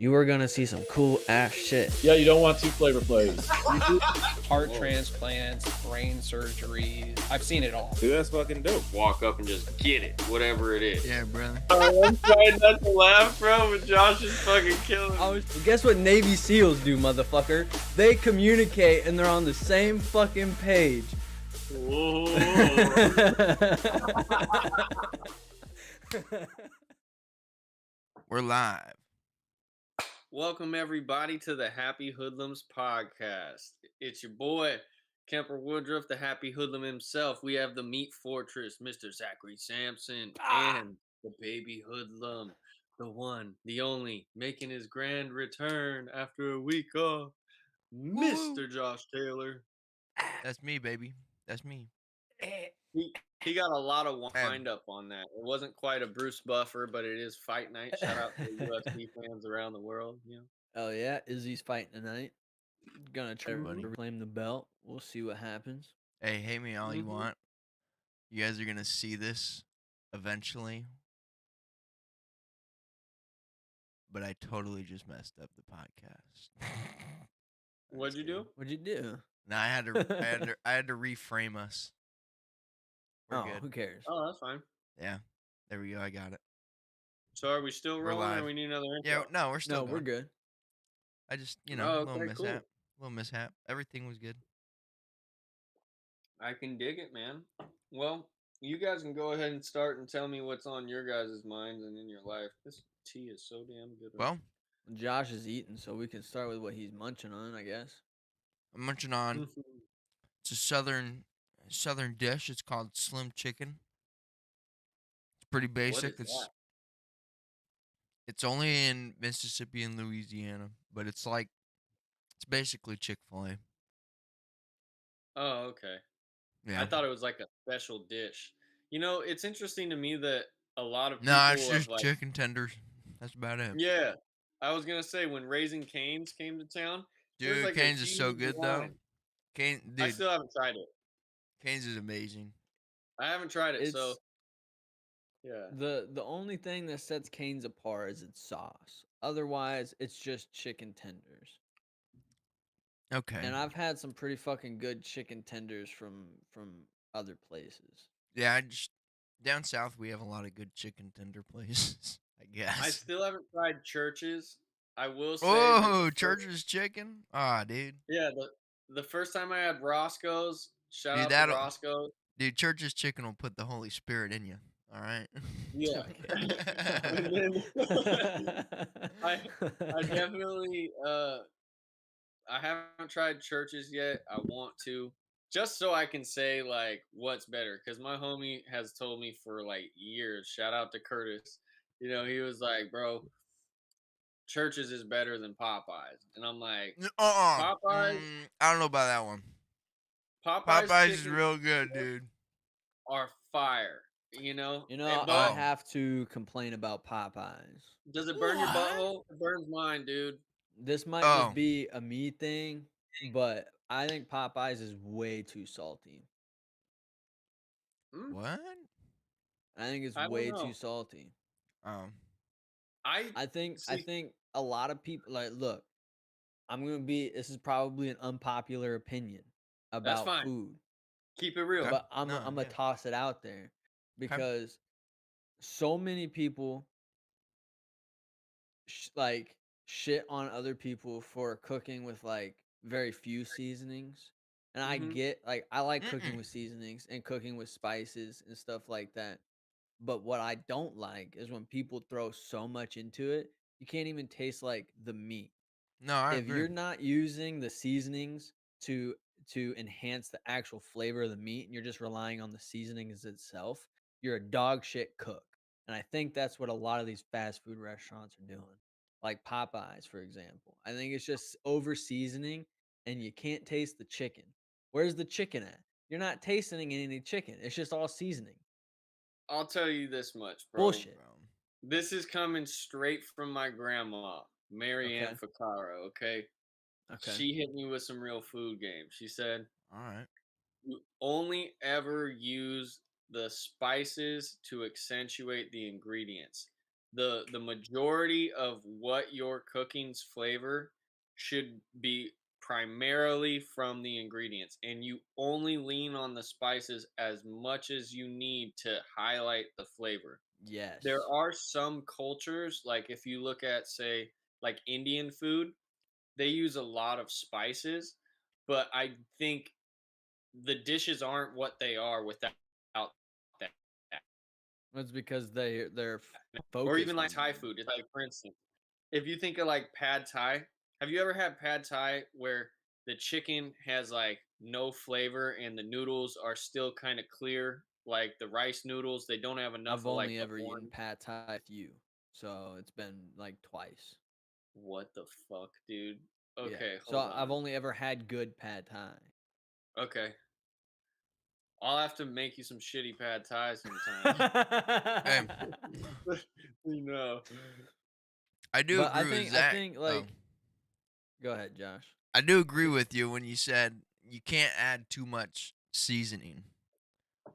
you are gonna see some cool ass shit. Yeah, you don't want two Flavor Flays. Heart transplants, brain surgeries. I've seen it all. Dude, that's fucking dope. Walk up and just get it, whatever it is. Yeah, brother. I'm trying not to laugh, bro, but Josh is fucking killing me. Guess what Navy SEALs do, motherfucker? They communicate and they're on the same fucking page. Whoa. We're live. Welcome, everybody, to the Happy Hoodlums podcast. It's your boy, Kemper Woodruff, the Happy Hoodlum himself. We have the Meat Fortress, Mr. Zachary Sampson, and the Baby Hoodlum, the one, the only, making his grand return after a week off, Mr. Josh Taylor. That's me, baby. That's me. He got a lot of wind up on that. It wasn't quite a Bruce Buffer, but it is fight night. Shout out to the UFC fans around the world. You know? Oh yeah, Izzy's fighting tonight. Gonna try to Everybody. reclaim the belt. We'll see what happens. Hey, hate me all you Mhm. want. You guys are gonna see this eventually. But I totally just messed up the podcast. What'd you do? What'd you do? No, I had to reframe us. We're Who good. cares? Oh, that's fine. Yeah. There we go. I got it. So are we still We're rolling live. or we need another intro? Yeah, no, we're still No, going. we're good. I just, Oh, little okay, mishap. cool. Little mishap. Everything was good. I can dig it, man. Well, you guys can go ahead and start and tell me what's on your guys' minds and in your life. This tea is so damn good. Well, Josh is eating, so we can start with what he's munching on, I guess. I'm munching on. It's a southern dish. It's called slim chicken. It's pretty basic. It's only in Mississippi and Louisiana, but it's basically Chick-fil-A. Oh, okay. Yeah. I thought it was like a special dish. You know, it's interesting to me that a lot of people No, it's have, just chicken tenders. That's about it. Yeah, I was gonna say when Raising Cane's came to town, Dude, like Cane's is so good though. I Dude, still haven't tried it. Cane's is amazing. I haven't tried it, so yeah. The only thing that sets Cane's apart is its sauce. Otherwise, it's just chicken tenders. Okay. And I've had some pretty fucking good chicken tenders from other places. Yeah, down south we have a lot of good chicken tender places, I guess. I still haven't tried Church's. I will say. Oh, Church's chicken? Ah, dude. Yeah, the first time I had Roscoe's, shout out to Roscoe's. Dude, Church's chicken will put the Holy Spirit in you. All right. Yeah. And then, I definitely I haven't tried Church's yet. I want to, just so I can say like what's better, because my homie has told me for like years. Shout out to Curtis. You know, he was like, bro, Church's is better than Popeyes, and I'm like, Popeyes. I don't know about that one. Popeyes is real good, dude. Are fire. You know, I have to complain about Popeyes. Does it burn your butthole? It burns mine, dude. This might just be a me thing, but I think Popeyes is way too salty. What? I think it's way too salty. I think a lot of people look. This is probably an unpopular opinion about food. Keep it real. But I'm gonna toss it out there because so many people shit on other people for cooking with very few seasonings. And I get I like cooking with seasonings and cooking with spices and stuff like that. But what I don't like is when people throw so much into it, you can't even taste the meat. No, I if agree. you're not using the seasonings to enhance the actual flavor of the meat and you're just relying on the seasonings itself, you're a dog shit cook. And I think that's what a lot of these fast food restaurants are doing. Like Popeyes, for example. I think it's just over seasoning and you can't taste the chicken. Where's the chicken at? You're not tasting any chicken. It's just all seasoning. I'll tell you this much, bro. Bullshit. This is coming straight from my grandma, Mary Ann Ficaro, okay? She hit me with some real food game. She said, all right, you only ever use the spices to accentuate the ingredients. the majority of what your cooking's flavor should be primarily from the ingredients, and you only lean on the spices as much as you need to highlight the flavor. There Yes. are some cultures, like if you look at, say, like Indian food, they use a lot of spices, but I think the dishes aren't what they are without that. That's because they're Or even focused like on Thai that. food. It's like, for instance, if you think of like pad Thai, have you ever had pad Thai where the chicken has like no flavor and the noodles are still kind of clear, like the rice noodles? They don't have enough I've of like only the ever eaten orange. pad thai with you, so it's been like twice. What the fuck, dude? Yeah. Okay, So hold I've on. only ever had good pad thai. Okay, I'll have to make you some shitty pad Thai sometime. Hey, You know. I do But agree with I Zach. think Oh, like go ahead, Josh. I do agree with you when you said you can't add too much seasoning.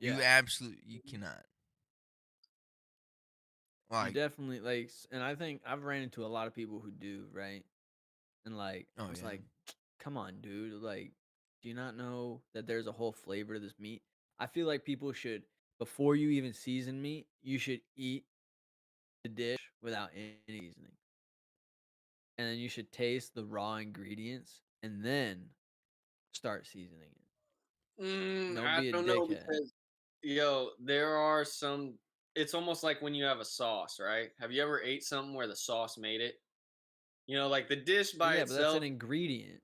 Yeah. You cannot. You Like, definitely and I think I've ran into a lot of people who do, right? And like oh it's yeah. like, come on, dude. Like, do you not know that there's a whole flavor to this meat? I feel like people should, before you even season meat, you should eat the dish without any seasoning. And then you should taste the raw ingredients and then start seasoning it. Don't I be a don't know dickhead. because there are some. It's almost like when you have a sauce, right? Have you ever ate something where the sauce made it? Like the dish Well, by yeah, but that's an itself, ingredient.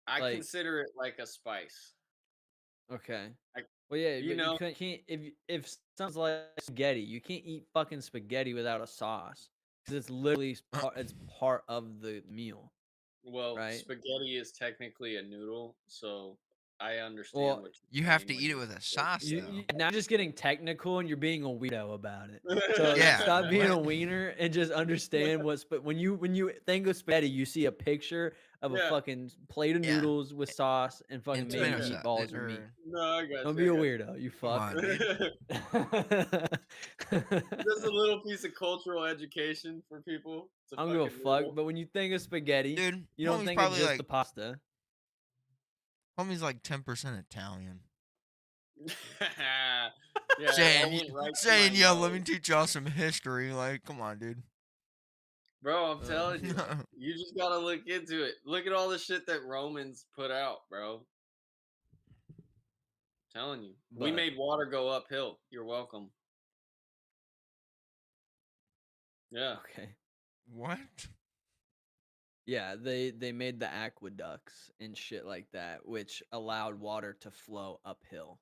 I Like, consider it like a spice. okay. Like, Well, yeah, you but you know, can't if someone's like spaghetti, you can't eat fucking spaghetti without a sauce because it's literally it's part of the meal, well, right? spaghetti is technically a noodle, so I understand Well, what You you're have saying to when eat it you with a say sauce you though. now just getting technical and you're being a weirdo about it. So Yeah. stop being a What? wiener and just understand what's. But when you think of spaghetti, you see a picture of a Yeah, fucking plate of Yeah. noodles with sauce and And fucking yeah, maybe tomato yeah. sauce. meatballs or meat. Or No, I got Don't you. be I a got weirdo, you come fuck. on, dude. Just a little piece of cultural education for people. It's a I don't give a fucking fuck. noodle. But when you think of spaghetti, Dude, you don't homie's think of probably just the like pasta. 10% Italian. Yeah, that Saying, went right to my saying, yo, let me nose. teach y'all some history. Like, come on, dude. Bro, I'm Uh, telling you. You just gotta look into it. Look at all the shit that Romans put out, bro. Telling you. We but made water go uphill. You're welcome. Yeah. okay. What? Yeah, they made the aqueducts and shit like that, which allowed water to flow uphill.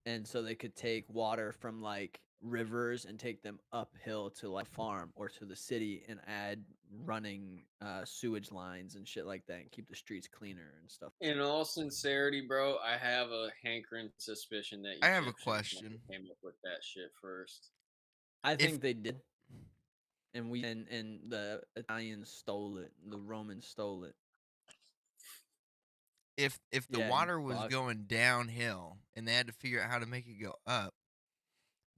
And so they could take water from like rivers and take them uphill to like farm or to the city and add running sewage lines and shit like that and keep the streets cleaner and stuff. In all sincerity, bro, I have a hankering suspicion that I have a Egyptians must question. have came up with that shit first. I If think they did. And and the Italians stole it. The Romans stole it. if the Yeah, you water was fuck. going downhill and they had to figure out how to make it go up,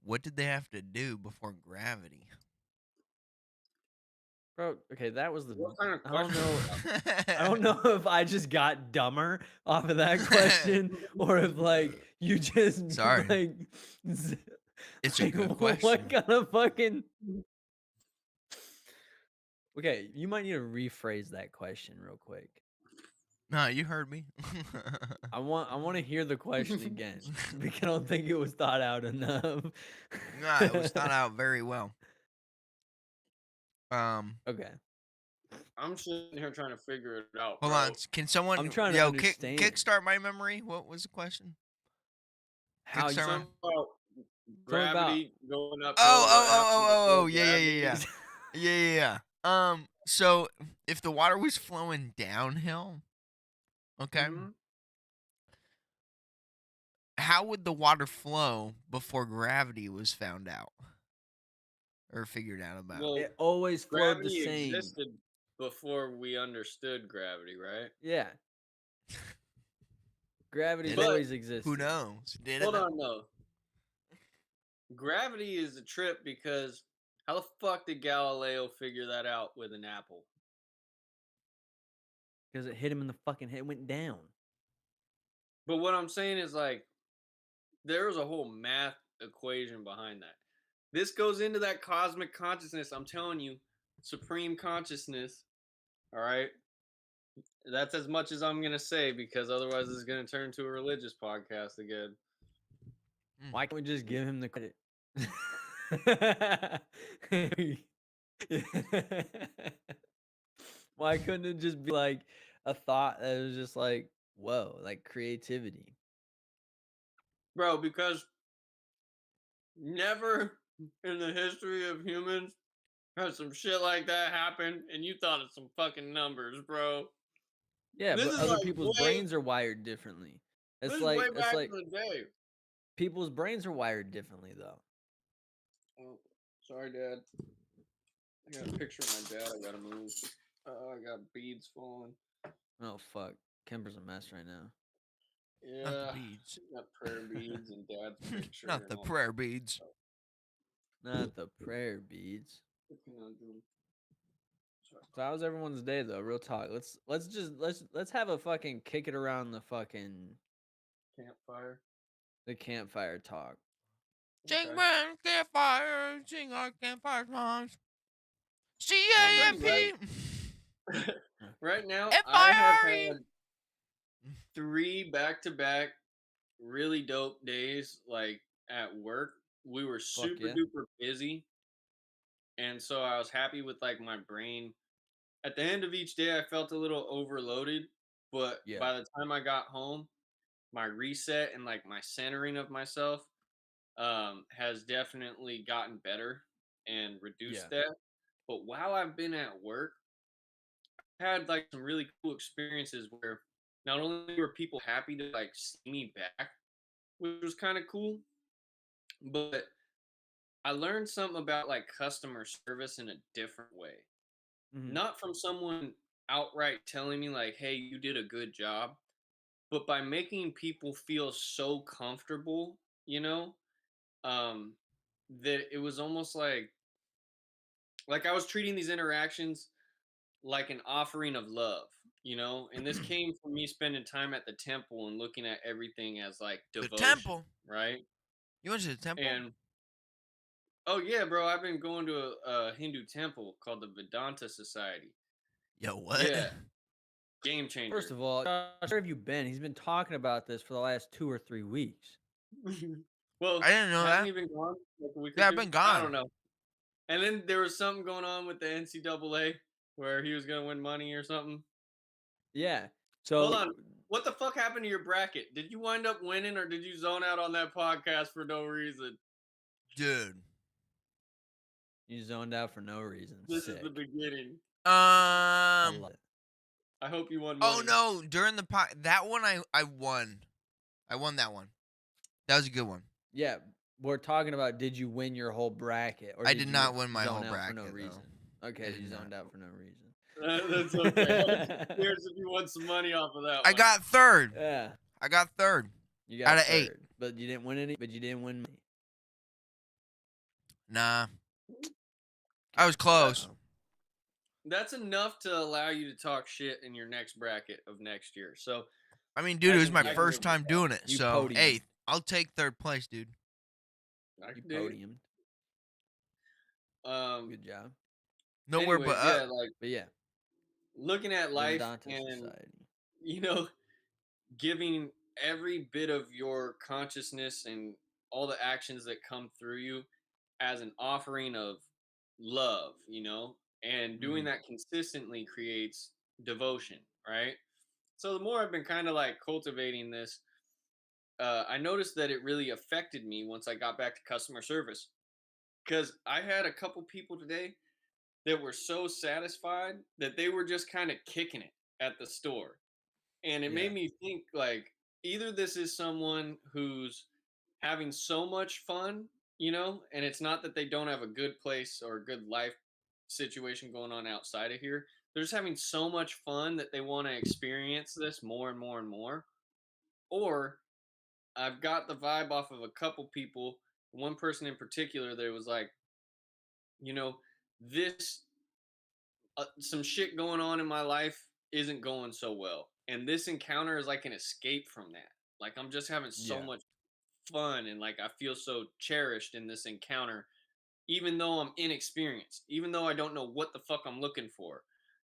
what did they have to do before gravity? Bro, okay, that was the What kind of I don't question know. is that? I don't know if I just got dumber off of that question or if like you just Sorry, like z- it's a like good what question. kind of fucking Okay, you might need to rephrase that question real quick. No, you heard me. I want to hear the question again because I don't think it was thought out enough. Nah, it was thought out very well. Okay. I'm sitting here trying to figure it out, Hold on. bro. Can someone, I'm trying to yo, understand kickstart my memory? What was the question? how you Kickstart my. Something about something about gravity going Oh, oh, uphill. What oh, happens oh, oh, before oh, yeah, yeah, yeah, gravity? yeah, yeah, yeah, yeah. So if the water was flowing downhill, okay, Hmm. how would the water flow before gravity was found out or figured out about? Well, it always flowed the gravity same. existed before we understood gravity, right? Yeah. Gravity's Did it? But always Who existed. knows? Did it hold though? on, though. Gravity is a trip because how the fuck did Galileo figure that out with an apple? Because it hit him in the fucking head, went down. But what I'm saying is like there's a whole math equation behind that. This goes into that cosmic consciousness. I'm telling you, supreme consciousness. All right. That's as much as I'm gonna say because otherwise it's gonna turn into a religious podcast again. Why can't we just give him the credit? Why couldn't it just be like a thought that was just like, whoa, like creativity? Bro, because never in the history of humans has some shit like that happen and you thought of some fucking numbers, bro. Yeah, This but is other like people's brains are wired differently. this It's is way like back in the day. people's brains are wired differently though. Oh, sorry, Dad. I got a picture of my dad. I gotta move. I got beads falling. Oh fuck. Kemper's a mess right now. Not Yeah, the beads. got prayer beads and Dad's picture. Not and the all prayer beads. Not the prayer beads. that conundrum. Sorry. So how's everyone's day though? Real talk. Let's have a fucking kick it around the fucking Campfire. the campfire talk. Sing Okay. round campfire, sing our campfire songs. Pretty C-A-M-P. Right now, I have F-I-R-E. had 3 back-to-back really dope days, like at work. We were Fuck super yeah. duper busy, and so I was happy with like my brain. At the end of each day, I felt a little overloaded, but Yeah. by the time I got home, my reset and like my centering of myself has definitely gotten better and reduced Yeah. that. But while I've been at work, I had like some really cool experiences where not only were people happy to like see me back, which was kind of cool, but I learned something about like customer service in a different way. Mhm. Not from someone outright telling me like, "Hey, you did a good job," but by making people feel so comfortable, um, that it was almost like I was treating these interactions like an offering of love, and this came from me spending time at the temple and looking at everything as like The devotion, temple. right? You went to the temple? And oh yeah, bro, I've been going to a Hindu temple called the Vedanta Society. Yo, what? Yeah, game changer. First of all, where have you been? He's been talking about this for the last 2 or 3 weeks. Well, I didn't know hasn't that. he been gone like a week or Yeah, I've two? been I gone. don't know. And then there was something going on with the NCAA where he was gonna win money or something. Yeah. Hold So on. What the fuck happened to your bracket? Did you wind up winning or did you zone out on that podcast for no reason? Dude. you zoned out for no reason. This Sick. is the beginning. I love it. I hope you won money. Oh no, during the that one I won. I won that one. That was a good one. Yeah, we're talking about did you win your whole bracket or I did did you not win my zone whole out bracket, for no though. reason? I Okay, did you not. zoned out for no reason. That's okay. I'm just curious if you won some money off of that I one. got third. Yeah, I got third. you got Out of third, 8. but you didn't win any. But you didn't win money. Nah. I was close. Wow. That's enough to allow you to talk shit in your next bracket of next year. So I mean, dude, it was my I can first live time with doing it. You So, podiumed. hey, I'll take third place, dude. I You can dig it. podiumed. Good job. Nowhere Anyways, but yeah, up. like But yeah, looking at the life Vedanta and Society. giving every bit of your consciousness and all the actions that come through you as an offering of love, and doing that consistently creates devotion, right? So the more I've been kind of like cultivating this, I noticed that it really affected me once I got back to customer service because I had a couple people today that were so satisfied that they were just kind of kicking it at the store. And it Yeah. made me think like either this is someone who's having so much fun, and it's not that they don't have a good place or a good life situation going on outside of here. They're just having so much fun that they want to experience this more and more and more. Or I've got the vibe off of a couple people one person in particular that was like, you know, this some shit going on in my life isn't going so well, and this encounter is like an escape from that. Like I'm just having so Yeah. much fun, and like I feel so cherished in this encounter, even though I'm inexperienced, even though I don't know what the fuck I'm looking for.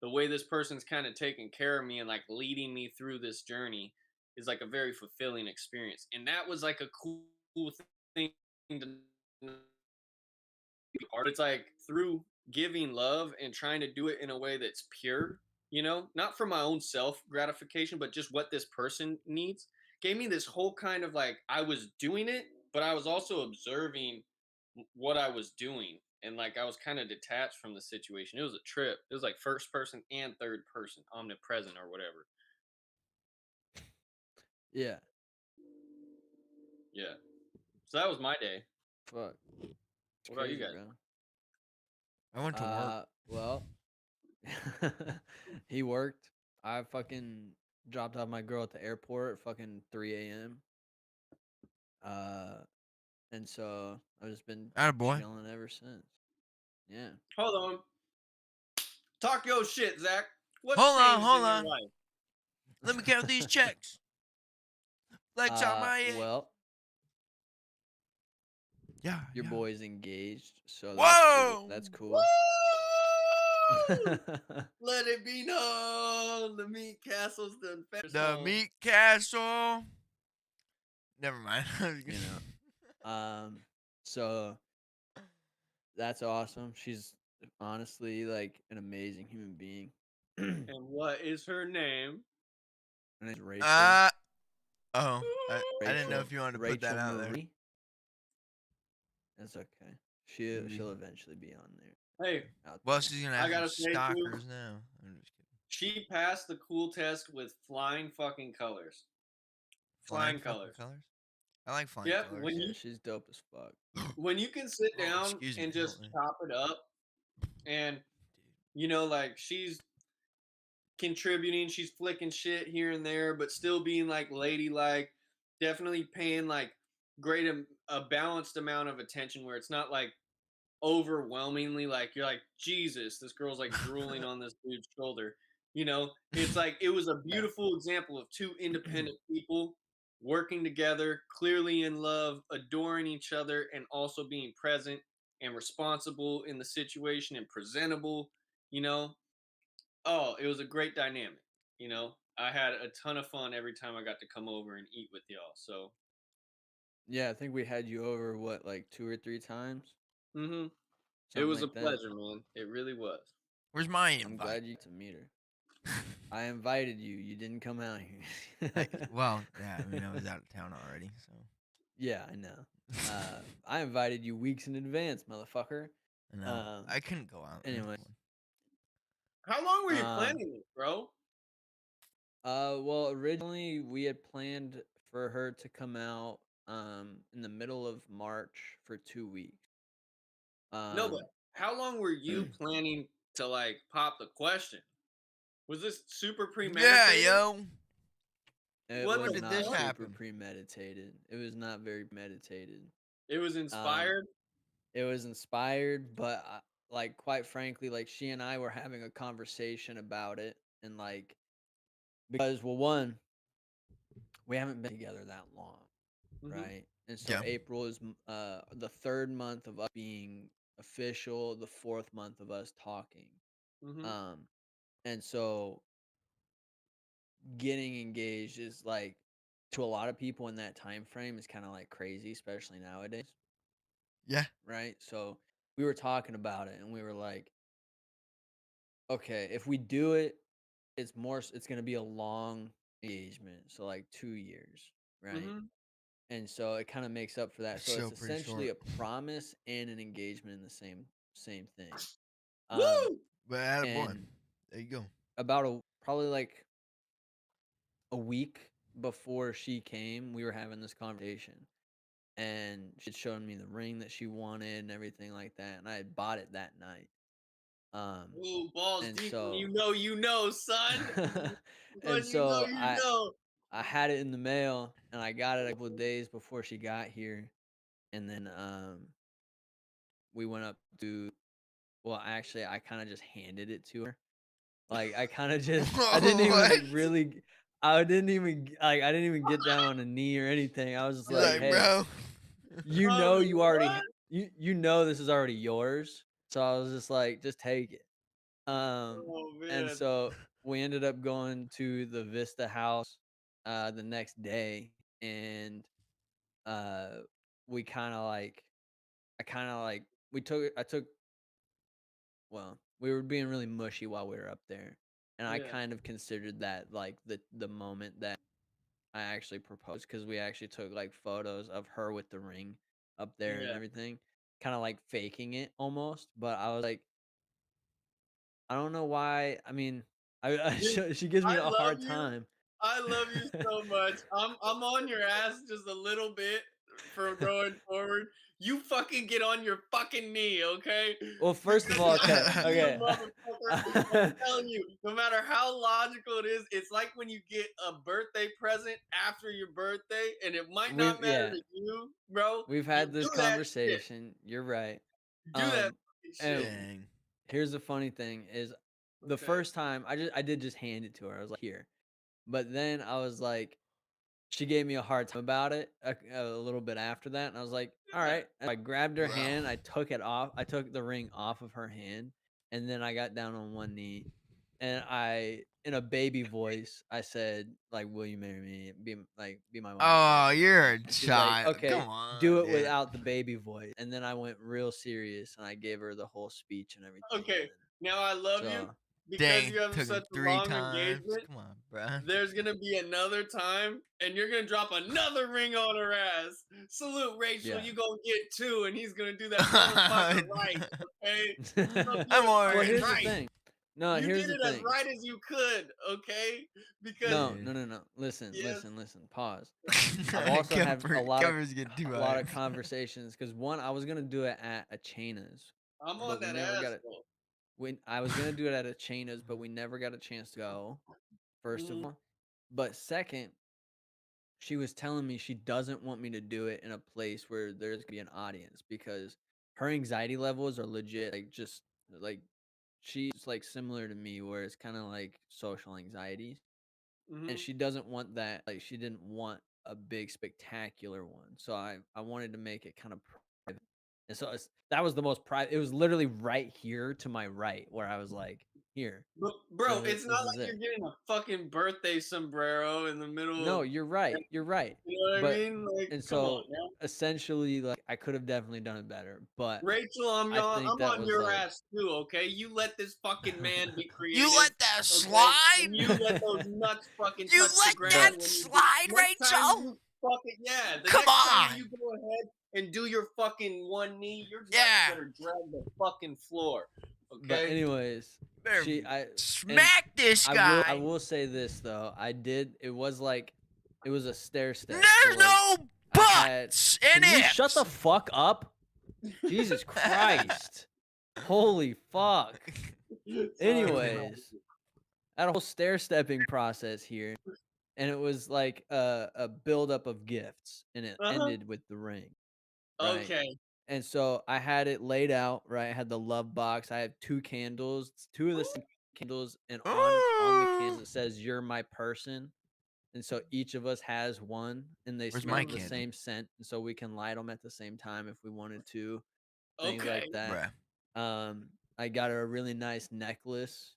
The way this person's kind of taking care of me and like leading me through this journey is like a very fulfilling experience, and that was like a cool thing to art. It's like through giving love and trying to do it in a way that's pure, not for my own self gratification, but just what this person needs. Gave me this whole kind of like I was doing it, but I was also observing what I was doing. And like I was kind of detached from the situation. It was a trip. It was like first person and third person, omnipresent or whatever. Yeah. Yeah. So that was my day. Fuck. It's What about you crazy, guys? bro. I went to work. Well, he worked. I fucking dropped off my girl at the airport at fucking 3 a.m. Uh, and so I've just been Attaboy. chilling ever since. Yeah. Hold on. Talk your shit, Zach. What's Hold on, changed hold in your on. life? Let me count these checks. Flex on my head. Well, Yeah. your yeah. boy's engaged, so Whoa! that's cool. Woo! Let it be known, the meat castle's done fed. The meat castle. Never mind. You know. So that's awesome. She's honestly like an amazing human being. Her And what is her name? name's Rachel. I Rachel. didn't know if you wanted to put that Rachel out there. Marie. That's okay. She'll eventually be on there. Hey, Well, she's gonna I have gotta some say, too, stalkers now. I'm just kidding. she passed the cool test with flying fucking colors. Flying fucking colors. I like flying Yep, colors. when Yeah, you she's dope as fuck. when you can sit Oh, down excuse and me, just hold on. chop it up, and like she's contributing, she's flicking shit here and there, but still being like ladylike, definitely paying like a balanced amount of attention where it's not like overwhelmingly like you're like Jesus, this girl's like drooling on this dude's shoulder. It's like it was a beautiful example of two independent people working together, clearly in love, adoring each other, and also being present and responsible in the situation and presentable. You know, oh, it was a great dynamic. I had a ton of fun every time I got to come over and eat with y'all. So, Yeah, I think we had you over what, like 2 or 3 times? it Something was a like that. pleasure, man. It really was. Where's my I'm invite? glad you got to meet her. I invited you. You didn't come out here. Well, yeah, I mean, I was out of town already, so. Yeah, I know. I invited you weeks in advance, motherfucker. No, I couldn't go out. Anyway. How long were you planning this, bro? Well, originally we had planned for her to come out in the middle of March for 2 weeks. No, but how long were you planning to like pop the question? Was this super premeditated? Yeah, yo. It What was did not this super happen? premeditated. It was not very meditated. It was inspired. It was inspired, but like quite frankly, like she and I were having a conversation about it, and like because well, one, we haven't been together that long, right? And so Yeah. April is the third month of us being official, the fourth month of us talking. And so getting engaged is like to a lot of people in that time frame is kind of like crazy, especially nowadays, Yeah. right? So we were talking about it and we were like, okay, if we do it, it's going to be a long engagement, so like 2 years, right? And so it kind of makes up for that. So Still it's pretty essentially short. a promise and an engagement in the same thing. Woo! But attaboy. And There you go. about probably like a week before she came, we were having this conversation, and she'd shown me the ring that she wanted and everything like that, and I had bought it that night. Ooh, balls And deep. so You know, son. and When you know, so you know. I had it in the mail, and I got it a couple of days before she got here, and then we went up to. Well, actually, I kind of just handed it to her. Like I kind of just I didn't What? even really I didn't even like I didn't even get down on a knee or anything. I was just You're like, like, "Hey, bro. you I know mean, you already what? you know this is already yours." So I was just like, "Just take it." Oh And man. so we ended up going to the Vista house the next day, and uh we kind of like I kind of like we took I took well, we were being really mushy while we were up there, and I Yeah. kind of considered that like the moment that I actually proposed because we actually took like photos of her with the ring up there and Yeah. everything, kind of like faking it almost. But I was like, I don't know why. I mean, Dude, she gives me I a love hard you. time. I love you so much. I'm on your ass just a little bit for going forward. You fucking get on your fucking knee, okay? Well, first of Because all, I okay, love you, okay. motherfucker. I'm telling you, no matter how logical it is, it's like when you get a birthday present after your birthday, and it might not matter Yeah, to you, bro. we've You had this do that shit. conversation. You're right. You do that Um, fucking and shit. Dang. here's the funny thing is the Okay. first time I did just hand it to her. I was like, here. But then I was like, she gave me a hard time about it a little bit after that, and I was like, all Yeah. right. I grabbed her Bro. hand, I took it off, I took the ring off of her hand, and then I got down on one knee, and in a baby voice, I said, like, "Will you marry me? Be my wife and Oh, everything." you're a And she's like, child. "Okay, Come do on, it dude. without the baby voice." And then I went real serious, and I gave her the whole speech and everything, and Okay. then Now I love you so because Dang, you have took him such a three long times. engagement. Come on, bro. There's gonna be another time, and you're gonna drop another ring on her ass. Salute, Rachel. yeah. You gonna get two, and he's gonna do that motherfucker right. Okay, he's gonna do I'm it Well, already. fucking here's the right. thing. No, You here's did the it as thing. right as you could. Okay, because No, Dude. no, no, no. Listen, yes, listen, listen. Pause. I've also had Kemper's getting too a lot hype. of conversations because one, I was gonna do it at Achena's, I'm on but we that never got it. asshole. When I was gonna do it at Achena's, but we never got a chance to go. First of Mhm, all, but second, she was telling me she doesn't want me to do it in a place where there's gonna be an audience because her anxiety levels are legit. Like just like she's like similar to me, where it's kind of like social anxiety, and mhm. she doesn't want that. Like she didn't want a big spectacular one, so I wanted to make it kind of private, and so that was the most private. It was literally right here to my right, where I was like, here, But bro, it's not this is like you're it. getting a fucking birthday sombrero in the middle No, of. you're right. You're right. You know what I But mean? Like, and come on so now. essentially, like I could have definitely done it better, but Rachel, I I'm think that on was your like ass too, okay? You let this fucking man be You creative, let that okay? slide? And you let those nuts fucking You touch the let ground that but when you do. slide, Next time Rachel? you fucking yeah, the Come next time on. you go ahead and do your fucking one knee, your nuts Yeah. better drag the fucking floor, but okay? anyways, Better she I and smack this I guy. will say this though. It was like it was a stair step. So There's like no I had buts in can you shut the it. fuck up? Jesus Christ. Holy fuck. Sorry, man. Anyways, I had a whole stair stepping process here, and it was like a buildup of gifts, and it Uh-huh. ended with the ring, right? Okay. And so I had it laid out, right? I had the love box. I have two candles, two of the same candles, and on the candles Ooh. it says "You're my person." And so each of us has one, and they Where's my smell the Mm, candle? same scent, and so we can light them at the same time if we wanted to, things okay. like that. Bruh. I got her a really nice necklace.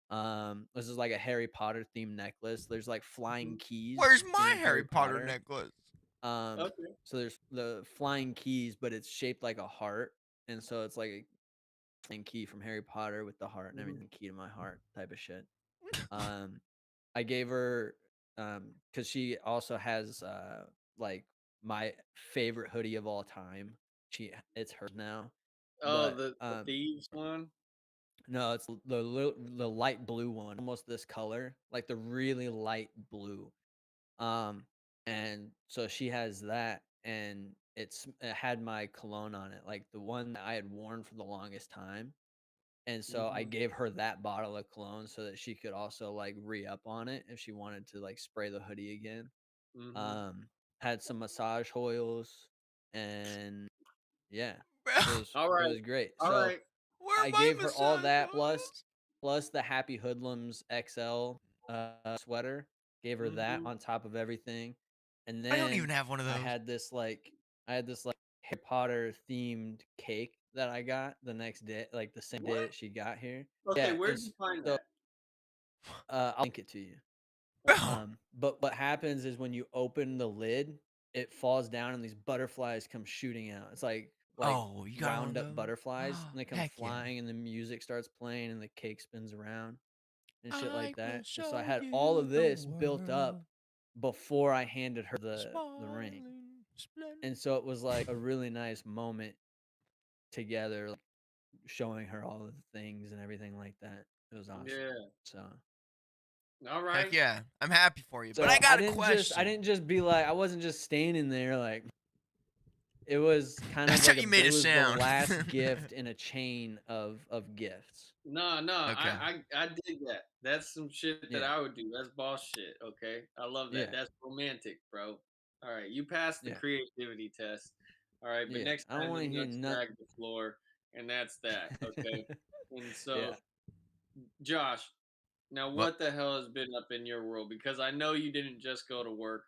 This is like a Harry Potter themed necklace. There's like flying Mhm. keys Where's my in Harry Harry Potter Potter. necklace? Okay. So there's the flying keys, but it's shaped like a heart, and so it's like a flying key from Harry Potter with the heart and Mhm. everything, key to my heart type of shit. Um, I gave her because she also has like my favorite hoodie of all time. It's hers now, Oh, but the thieves one? no, it's the light blue one, almost this color, like the really light blue. Um, and so she has that, and it had my cologne on it, like the one that I had worn for the longest time. And so I Mhm. gave her that bottle of cologne so that she could also like re up on it if she wanted to like spray the hoodie again. Mhm. Um, had some massage oils, and yeah, Bro, All it right. was great. All So right. where are I my gave her all massage that oils? plus the Happy Hoodlums XL sweater. Gave her that Mhm. on top of everything, and I don't even then have one of I those. had this like Harry Potter themed cake that I got the next day, like the same day What? that she got here. Okay, Yeah, where'd you find so that? I'll link it to you. Bro. But what happens is when you open the lid, it falls down and these butterflies come shooting out. It's like Oh, you got one of wound up those? butterflies, and they come Heck yeah. flying, and the music starts playing, and the cake spins around and shit I like will that. And so I show had all you of the this built up world. before I handed her the ring, Smiling, splendid. and so it was like a really nice moment together, like showing her all of the things and everything like that. It was awesome. Yeah. So. All Heck right. yeah. I'm happy for you. But I So got a question. I didn't just be like, I wasn't just standing there like, it was kind of That's how like you made it it was the sound. last gift in a chain of gifts. No, no, Okay. I dig that. That's some shit that Yeah. I would do. That's boss shit. Okay, I love that. Yeah. That's romantic, bro. All right, you passed the Yeah. creativity test. All right, but Yeah. next I don't time want to them hear nuts nothing. drag the floor, and that's that. Okay, and so Yeah. Josh, now What? what the hell has been up in your world? Because I know you didn't just go to work.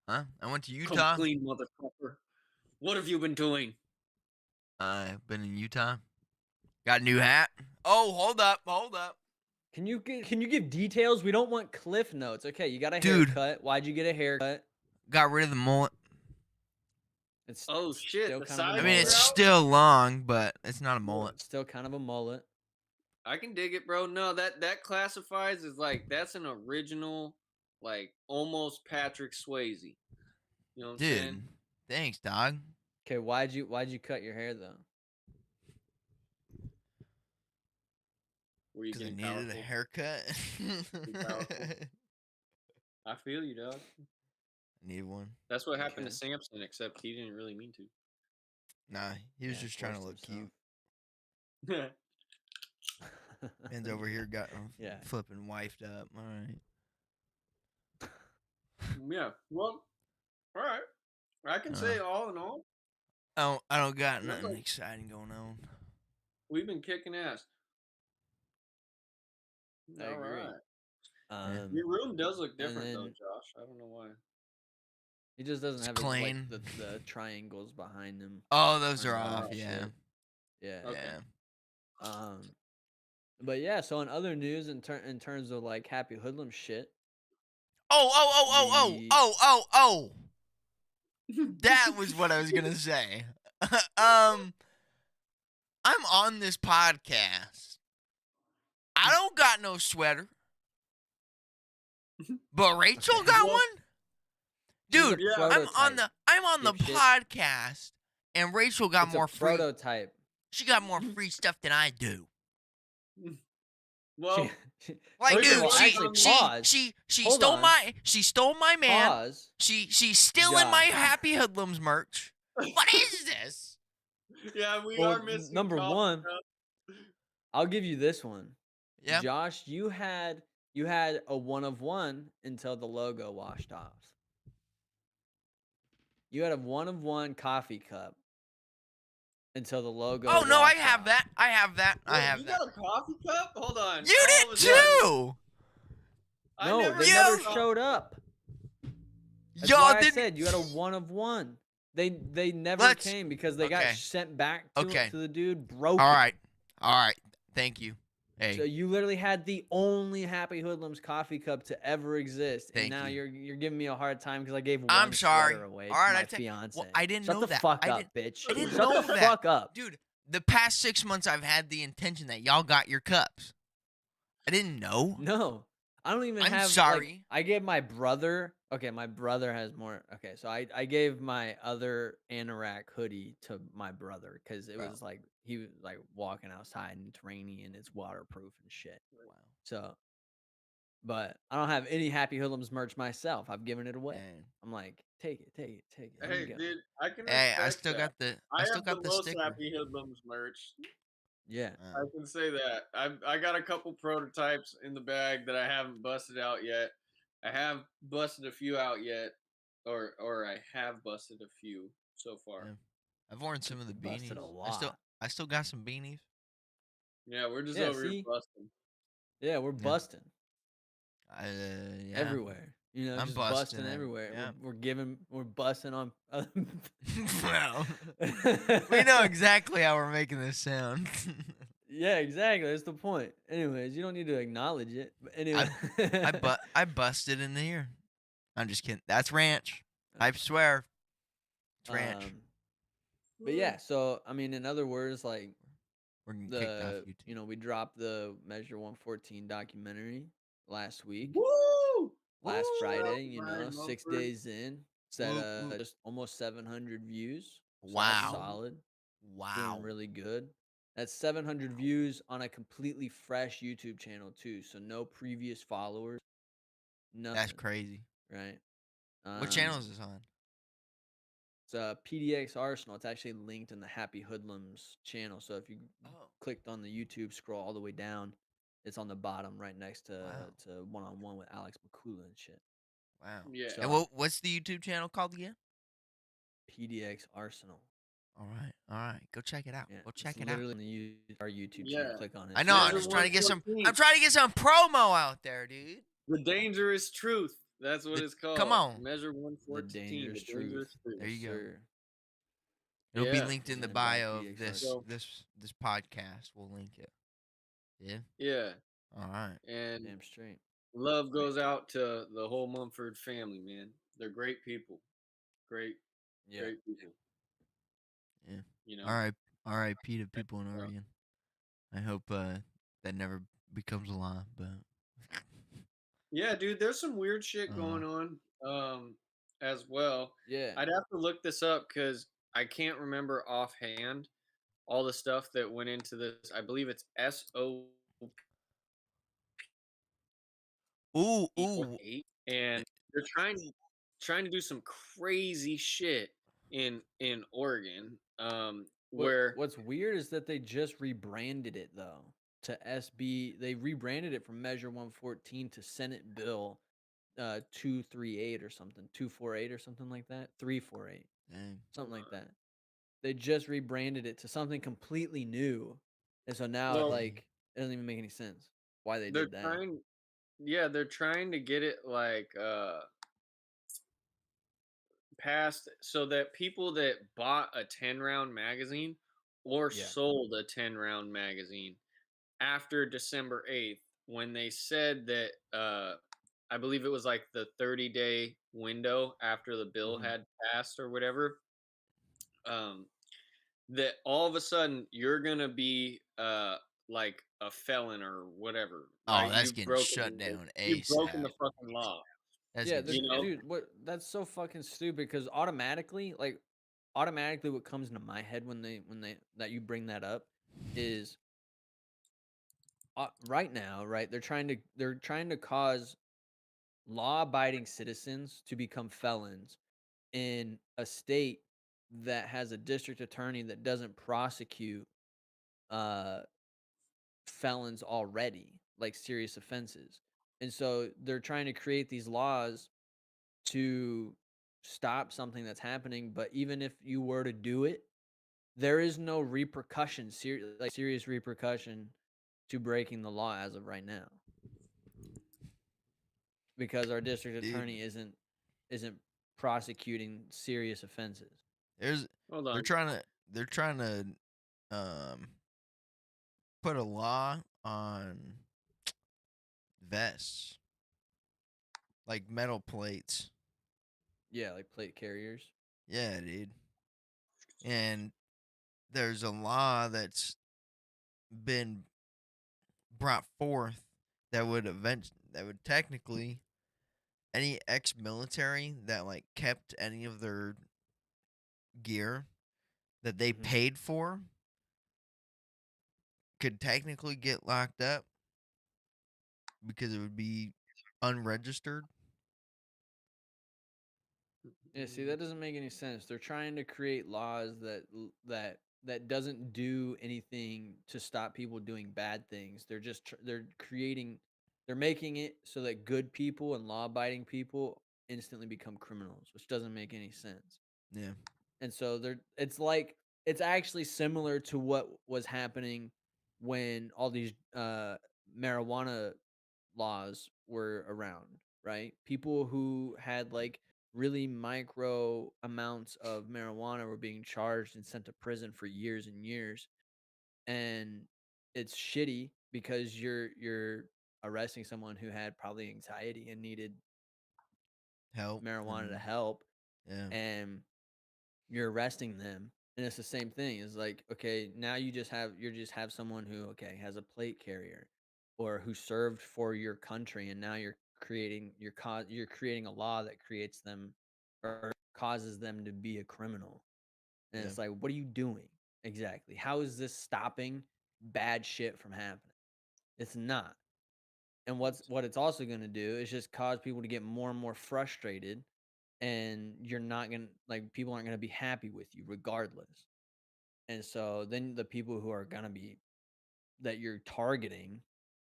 Huh? I went to Come Utah. clean, motherfucker. What have you been doing? I've been in Utah. Got a new hat. Oh, hold up. Hold up. Can you give details? We don't want cliff notes. Okay, you got a Dude, haircut. Why'd you get a haircut? got rid of the mullet. It's Oh shit, still the kind of a I sides mean, are it's mullet. out. still long, but it's not a mullet. It's still kind of a mullet. I can dig it, bro. No, that classifies as like that's an original, like almost Patrick Swayze. You know what I'm saying? Dude, thanks, dog. Okay, why'd you cut your hair though? Were you Because I getting needed a powerful? haircut. Powerful. I feel you, dog. I needed one. That's what happened to Okay. Samson, except he didn't really mean Nah, he was Yeah, just trying to forced look cute. to. Ben's over here got Yeah. flipping wifed up. All right. Yeah. Well, all right. I can say all in all, I don't got looks nothing like exciting going on. we've been kicking ass. I All agree. right. Your room does look and different though, then Josh. I don't know why. he just doesn't It's have his like clean. the triangles behind him. Oh, those are on off. and Yeah. shit. Yeah. Okay. Yeah. But yeah, so in other news in terms of like Happy Hoodlum shit, Oh. the That was what I was gonna say. I'm on this podcast. I don't got no sweater, but Rachel Okay. got Well, one. He's a Dude, Yeah. prototype. I'm on the dipshit. podcast, and Rachel got It's more a free. prototype. She got more free stuff than I do. Well, Like, First of dude, all, actually, pause. she Hold stole on. my man. Pause. She's stealing my Josh. Happy Hoodlums merch. What is this? yeah, we Well, are missing number coffee one, cups. I'll give you this one. Yeah. Josh, you had a one of one until the logo washed off. You had a one of one coffee cup until the logo. Oh no, I washed have off. that. I have that. I Wait, have you that. got a coffee cup? Hold on. You All of did a sudden- too. I No, never they Yo. never saw- showed up. That's Y'all why I didn't. said you had a one of one. They never Let's- came because they okay. got sent back to Okay. to the dude broken. All right. Thank you. Hey. So you literally had the only Happy Hoodlums coffee cup to ever exist, and Thank now you. you're giving me a hard time because I gave one I'm sorry. sweater away All to right, my I fiance. well, I didn't Shut know the that. fuck I up, didn't- bitch. I didn't Shut know the that. fuck up. Dude, the past 6 months I've had the intention that y'all got your cups. I didn't know. No, I don't even I'm have. sorry. Like, I gave my brother. Okay, my brother has more. Okay, so I gave my other anorak hoodie to my brother because it Bro. was like he was like walking outside and it's rainy and it's waterproof and shit. Wow. So, but I don't have any Happy Hoodlums merch myself. I've given it away. Man. I'm like, take it. Here Hey, you go. dude, I can Hey, respect I still that. got the I still have got the the most sticker. Happy Hoodlums merch. Yeah. I can say that. I got a couple prototypes in the bag that I haven't busted out yet. I have busted a few out yet. or I have busted a few so far. Yeah. I've worn some of the Busted beanies. a I still lot. I still got some beanies. Yeah, we're just Yeah, over here see? busting. Yeah, we're Yeah. busting Yeah. everywhere. You know, I'm just busting busting everywhere. yeah. We're busting on other Well, we know exactly how we're making this sound. Yeah, exactly. That's the point. Anyways, you don't need to acknowledge it. But anyway. I busted in here. I'm just kidding. That's ranch. I Uh, swear. It's ranch. um but yeah, so I mean in other words, like We're getting kicked off YouTube. we dropped the Measure 114 documentary last week. Woo! Last Shout out Friday, to Ryan 6 Mumford. days in. It's at Woo, woo. just almost 700 views. So that's Wow. solid. Wow. Doing really good. That's 700 views on a completely fresh YouTube channel too. So no previous followers, That's nothing, crazy. right? What channel is this on? It's PDX Arsenal. It's actually linked in the Happy Hoodlums channel. So if you Oh, clicked on the YouTube, scroll all the way down, it's on the bottom right next to wow. One on One with Alex McCool and shit. Wow. Yeah. And So what's the YouTube channel called again? PDX Arsenal. All right. All right. Go check it out. Yeah, Go it's check it out. literally on our YouTube channel. Yeah. Click on it. I It's know. right I'm Measure there. just trying to get some. 114. I'm trying to get some promo out there, dude. The dangerous truth. That's what it's called. Come on. Measure The 114. dangerous The dangerous truth. truth. There Yes, you go. sir. It'll be Yeah. linked in the Presented by bio of PDX this Arsenal. So, this podcast. We'll link it. Yeah. yeah. All right. And Damn straight. love goes out to the whole Mumford family, man. They're great people. Great, Yeah. great people. Yeah. You know? All right. R.I.P. to Yeah. people in Oregon. I hope that never becomes a lie, but Yeah, dude, there's some weird shit uh, going on as well. Yeah. I'd have to look this up because I can't remember offhand all the stuff that went into this. I believe it's ooh. SO8, and they're trying to do some crazy shit in Oregon. Where What's weird is that they just rebranded it though to SB. They rebranded it from Measure 114 to Senate Bill 238 or something, 248 or something like that, 348, Dang. something like that. They just rebranded it to something completely new, and so now well, it doesn't even make any sense why they they're did that. trying yeah, they're trying to get it like passed so that people that bought a 10 round magazine or Yeah. sold a 10 round magazine after December 8th, when they said that I believe it was like the 30-day window after the bill Mhm. had passed or whatever, um, that all of a sudden you're gonna be like a felon or whatever, Oh, right? that's getting shut down You've broken ASAP. the fucking law. That's Yeah, getting You know? dude, what that's so fucking stupid because automatically what comes into my head when they that you bring that up is right now, right? They're trying to cause law-abiding citizens to become felons in a state that has a district attorney that doesn't prosecute uh felons already, like serious offenses. And so they're trying to create these laws to stop something that's happening, but even if you were to do it, there is no repercussion, serious repercussion to breaking the law as of right now, because our district Dude, attorney isn't prosecuting serious offenses. there's Hold they're on. trying to um put a law on vests, like metal plates. Yeah, like plate carriers. Yeah, dude. And there's a law that's been brought forth that would technically any ex-military that like kept any of their gear that they Mhm. paid for could technically get locked up because it would be unregistered. Yeah, see, that doesn't make any sense. They're trying to create laws that doesn't do anything to stop people doing bad things. They're just they're making it so that good people and law-abiding people instantly become criminals, which doesn't make any sense. Yeah. And so it's actually similar to what was happening when all these marijuana laws were around, right? People who had like really micro amounts of marijuana were being charged and sent to prison for years and years. And it's shitty because you're arresting someone who had probably anxiety and needed Help marijuana to and help, yeah. and you're arresting them. And it's the same thing. It's like, okay, now you just have someone who, okay, has a plate carrier or who served for your country, and now you're creating a law that creates them or causes them to be a criminal. And Yeah. it's like, what are you doing exactly? How is this stopping bad shit from happening? It's not. And what it's also going to do is just cause people to get more and more frustrated, and you're not going to like people aren't going to be happy with you regardless. And so then the people who are going to be that you're targeting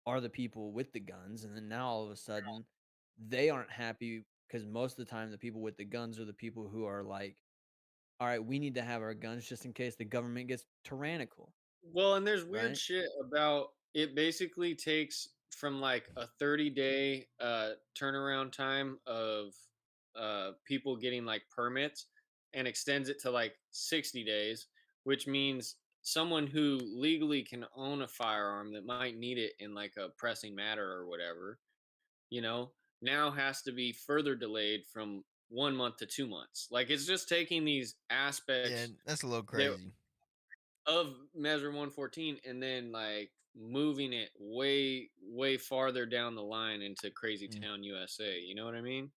are the people with the guns, and then now all of a sudden they aren't happy because most of the time the people with the guns are the people who are like, all right, we need to have our guns just in case the government gets tyrannical, Well, and there's weird right? shit about it. Basically takes from like a 30-day turnaround time of people getting like permits and extends it to like 60 days, which means someone who legally can own a firearm that might need it in like a pressing matter or whatever, you know, now has to be further delayed from 1 month to 2 months. Like it's just taking these Yeah, aspects that's a little that crazy. of Measure 114 and then like moving it way farther down the line into Crazy Mm. Town, USA. You know what I mean?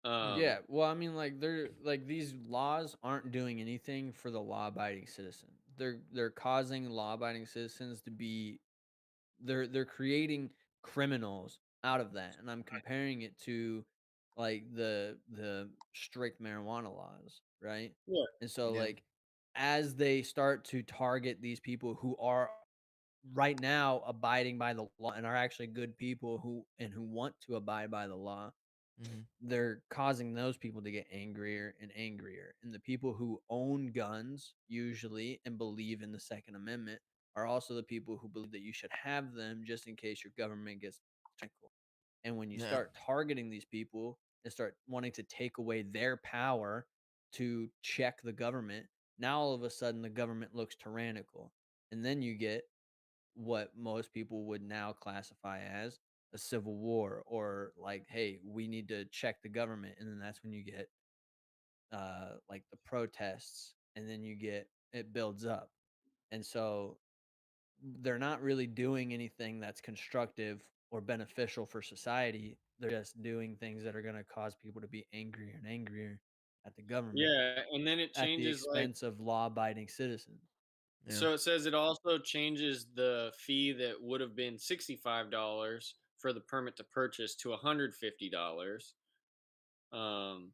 Yeah, Um, well, I mean, like they're like these laws aren't doing anything for the law-abiding citizen. They're causing law-abiding citizens to be they're creating criminals out of that, and I'm comparing it to like the strict marijuana laws, right? yeah, And so Yeah. like as they start to target these people who are right now abiding by the law and are actually good people who want to abide by the law, Hmm. they're causing those people to get angrier and angrier. And the people who own guns usually and believe in the Second Amendment are also the people who believe that you should have them just in case your government gets tyrannical. And when you Yeah. start targeting these people and start wanting to take away their power to check the government, now all of a sudden the government looks tyrannical. And then you get what most people would now classify as a civil war, or like, hey, we need to check the government. And then that's when you get like the protests, and then you get it builds up. And so they're not really doing anything that's constructive or beneficial for society. They're just doing things that are going to cause people to be angrier and angrier at the government yeah, and then it at the changes like expense of law-abiding citizens. Yeah. so it says it also changes the fee that would have been $65 for the permit to purchase to $150. Um,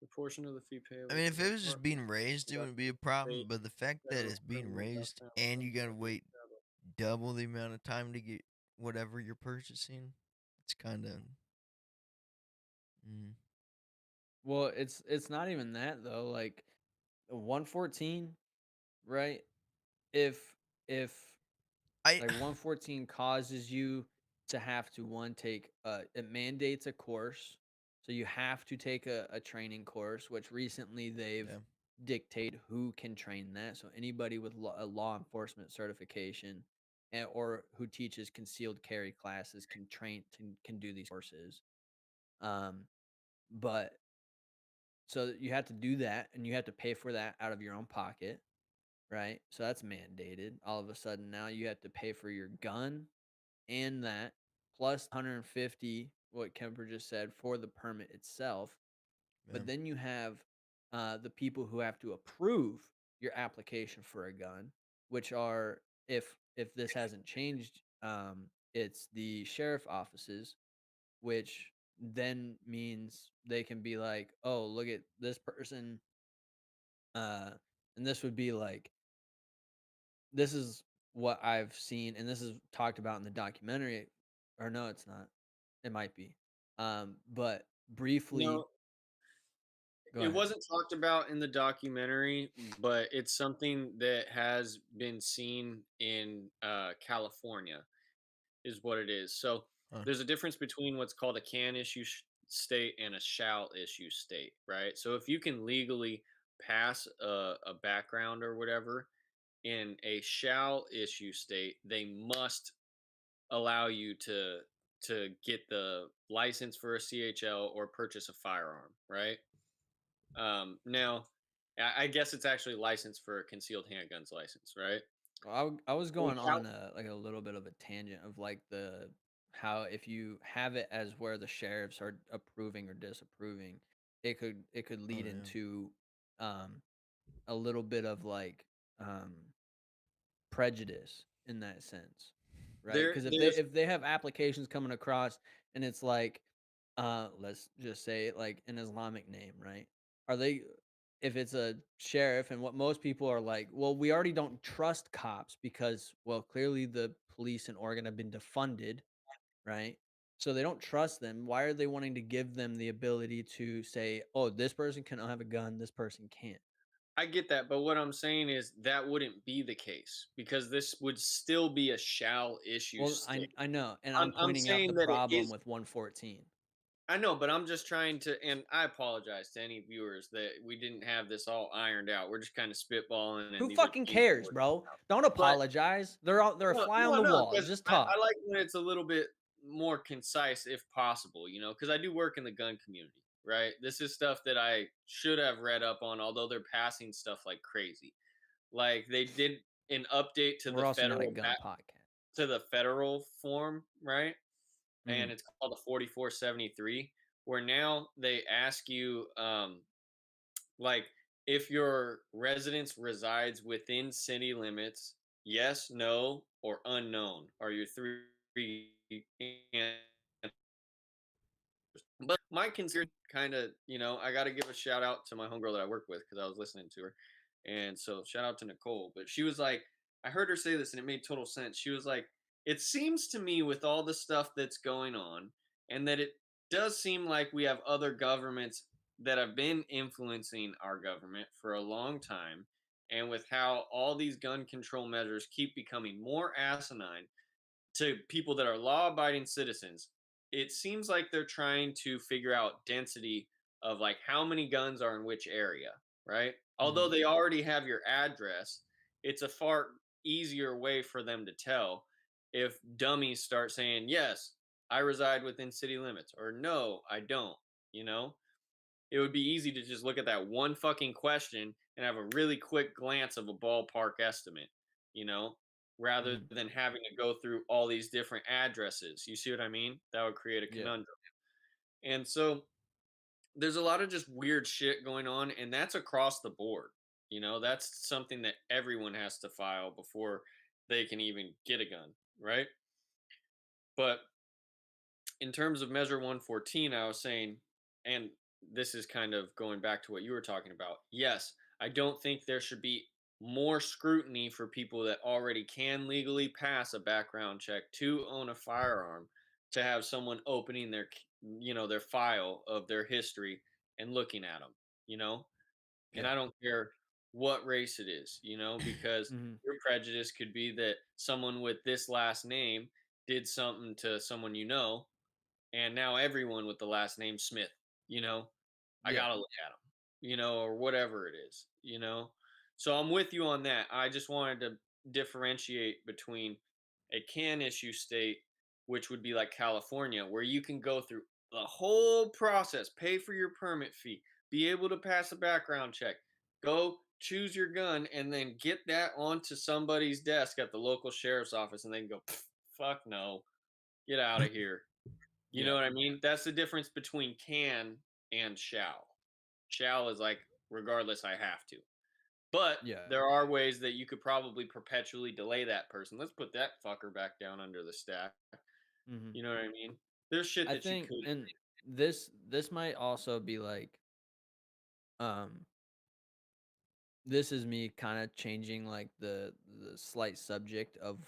the portion of the fee I payable mean, to if the it was just Department being raised, it of wouldn't be a State, problem. But the fact that federal, it's being criminal raised justice, and you gotta legislative wait double the amount of time to get whatever you're purchasing, it's kind of. Mm. Well, it's not even that though. Like 114, right? If I. like 114 causes you to have to one take it mandates a course. So you have to take a training course, which recently they've Yeah. dictated who can train that. So anybody with a law enforcement certification or who teaches concealed carry classes can do these courses. Um, but so you have to do that, and you have to pay for that out of your own pocket, right? So that's mandated. All of a sudden now you have to pay for your gun and that plus 150, what Kemper just said, for the permit itself. Yeah. But then you have the people who have to approve your application for a gun, which are, if this hasn't changed, it's the sheriff offices, which then means they can be like, oh, look at this person, uh, and this would be like, this is what I've seen, and this is talked about in the documentary, or no, it's not. It might be. But briefly, No, go it ahead. wasn't talked about in the documentary, but it's something that has been seen in California, is what it is. So Huh. there's a difference between what's called a can issue state and a shall issue state, right? So if you can legally pass a background or whatever in a shall issue state, they must allow you to get the license for a CHL or purchase a firearm, right? Now, I guess it's actually licensed for a concealed handguns license, right? I was In going on like a little bit of a tangent of like the how if you have it as where the sheriffs are approving or disapproving, it could Oh lead yeah. into um a little bit of like um prejudice in that sense, right? Because if they there's if they have applications coming across and it's like, let's just say like an Islamic name, right? Are they if it's a sheriff and what most people are like, well, we already don't trust cops because, well, clearly the police in Oregon have been defunded, right? So they don't trust them. Why are they wanting to give them the ability to say, oh, this person can have a gun, this person can't? I get that, but what I'm saying is that wouldn't be the case because this would still be a shall issue Well, I state. I know, and I'm I'm pointing out the saying that it problem is. with 114. I know, but I'm just trying to, and I apologize to any viewers that we didn't have this all ironed out. We're just kind of spitballing, Who and these are fucking things that cares, we're. bro? Don't But apologize. They're a no, fly on no, the no, wall. because Just I talk. like when it's a little bit more concise, if possible. Because I do work in the gun community, right? This is stuff that I should have read up on, although they're passing stuff like crazy. Like they did an update to the We're also not a federal gun podcast. to the federal form, right? And Mhm. it's called the 4473, where now they ask you, like, if your residence resides within city limits, yes, no, or unknown are your three answers. But my concern kind of, I got to give a shout out to my homegirl that I work with because I was listening to her. And so shout out to Nicole. But she was like, I heard her say this and it made total sense. She was like, it seems to me with all the stuff that's going on, and that it does seem like we have other governments that have been influencing our government for a long time. And with how all these gun control measures keep becoming more asinine, to people that are law abiding citizens, it seems like they're trying to figure out density of like how many guns are in which area, right? Although Mhm. they already have your address, it's a far easier way for them to tell if dummies start saying, yes, I reside within city limits, or no, I don't, you know? It would be easy to just look at that one fucking question and have a really quick glance of a ballpark estimate, you know, rather Mhm. than having to go through all these different addresses. You see what I mean? That would create a Yeah. conundrum. And so there's a lot of just weird shit going on, and that's across the board. That's something that everyone has to file before they can even get a gun, right? But in terms of measure 114, I was saying, and this is kind of going back to what you were talking about. Yes, I don't think there should be more scrutiny for people that already can legally pass a background check to own a firearm, to have someone opening their file of their history and looking at them, you know? And Yeah. I don't care what race it is, because Mhm. your prejudice could be that someone with this last name did something to someone, and now everyone with the last name Smith, you know, I Yeah. gotta look at them, or whatever it is. So I'm with you on that. I just wanted to differentiate between a can issue state, which would be like California, where you can go through the whole process, pay for your permit fee, be able to pass a background check, go choose your gun, and then get that onto somebody's desk at the local sheriff's office, and they can go, fuck no, get out of here. You know Yeah. what I mean? That's the difference between can and shall. Shall is like, regardless, I have to. But Yeah. there are ways that you could probably perpetually delay that person. Let's put that fucker back down under the stack. Mhm. You know what I mean? There's shit I that you think could. and this might also be like um this is me kind of changing like the slight subject of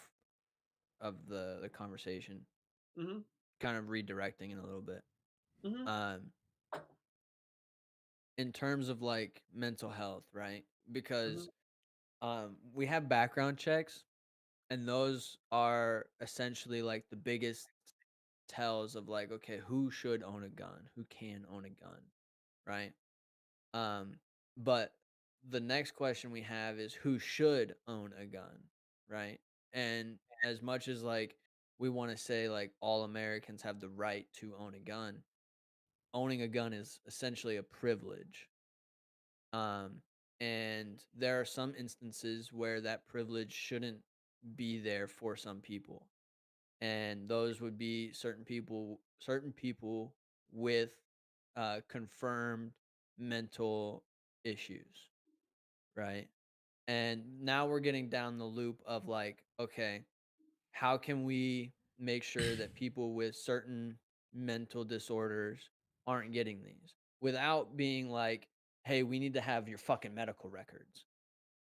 the conversation. Hmm. kind of redirecting it a little bit. Hmm. Um, in terms of like mental health, right? Hmm. Because we have background checks, and those are essentially like the biggest tells of like, okay, who should own a gun, who can own a gun, right? Um, but the next question we have is who should own a gun, right? And as much as like we want to say like all Americans have the right to own a gun, owning a gun is essentially a privilege. Um, and there are some instances where that privilege shouldn't be there for some people. And those would be certain people with confirmed mental issues, right? And now we're getting down the loop of like, okay, how can we make sure that people with certain mental disorders aren't getting these without being like, hey, we need to have your fucking medical records,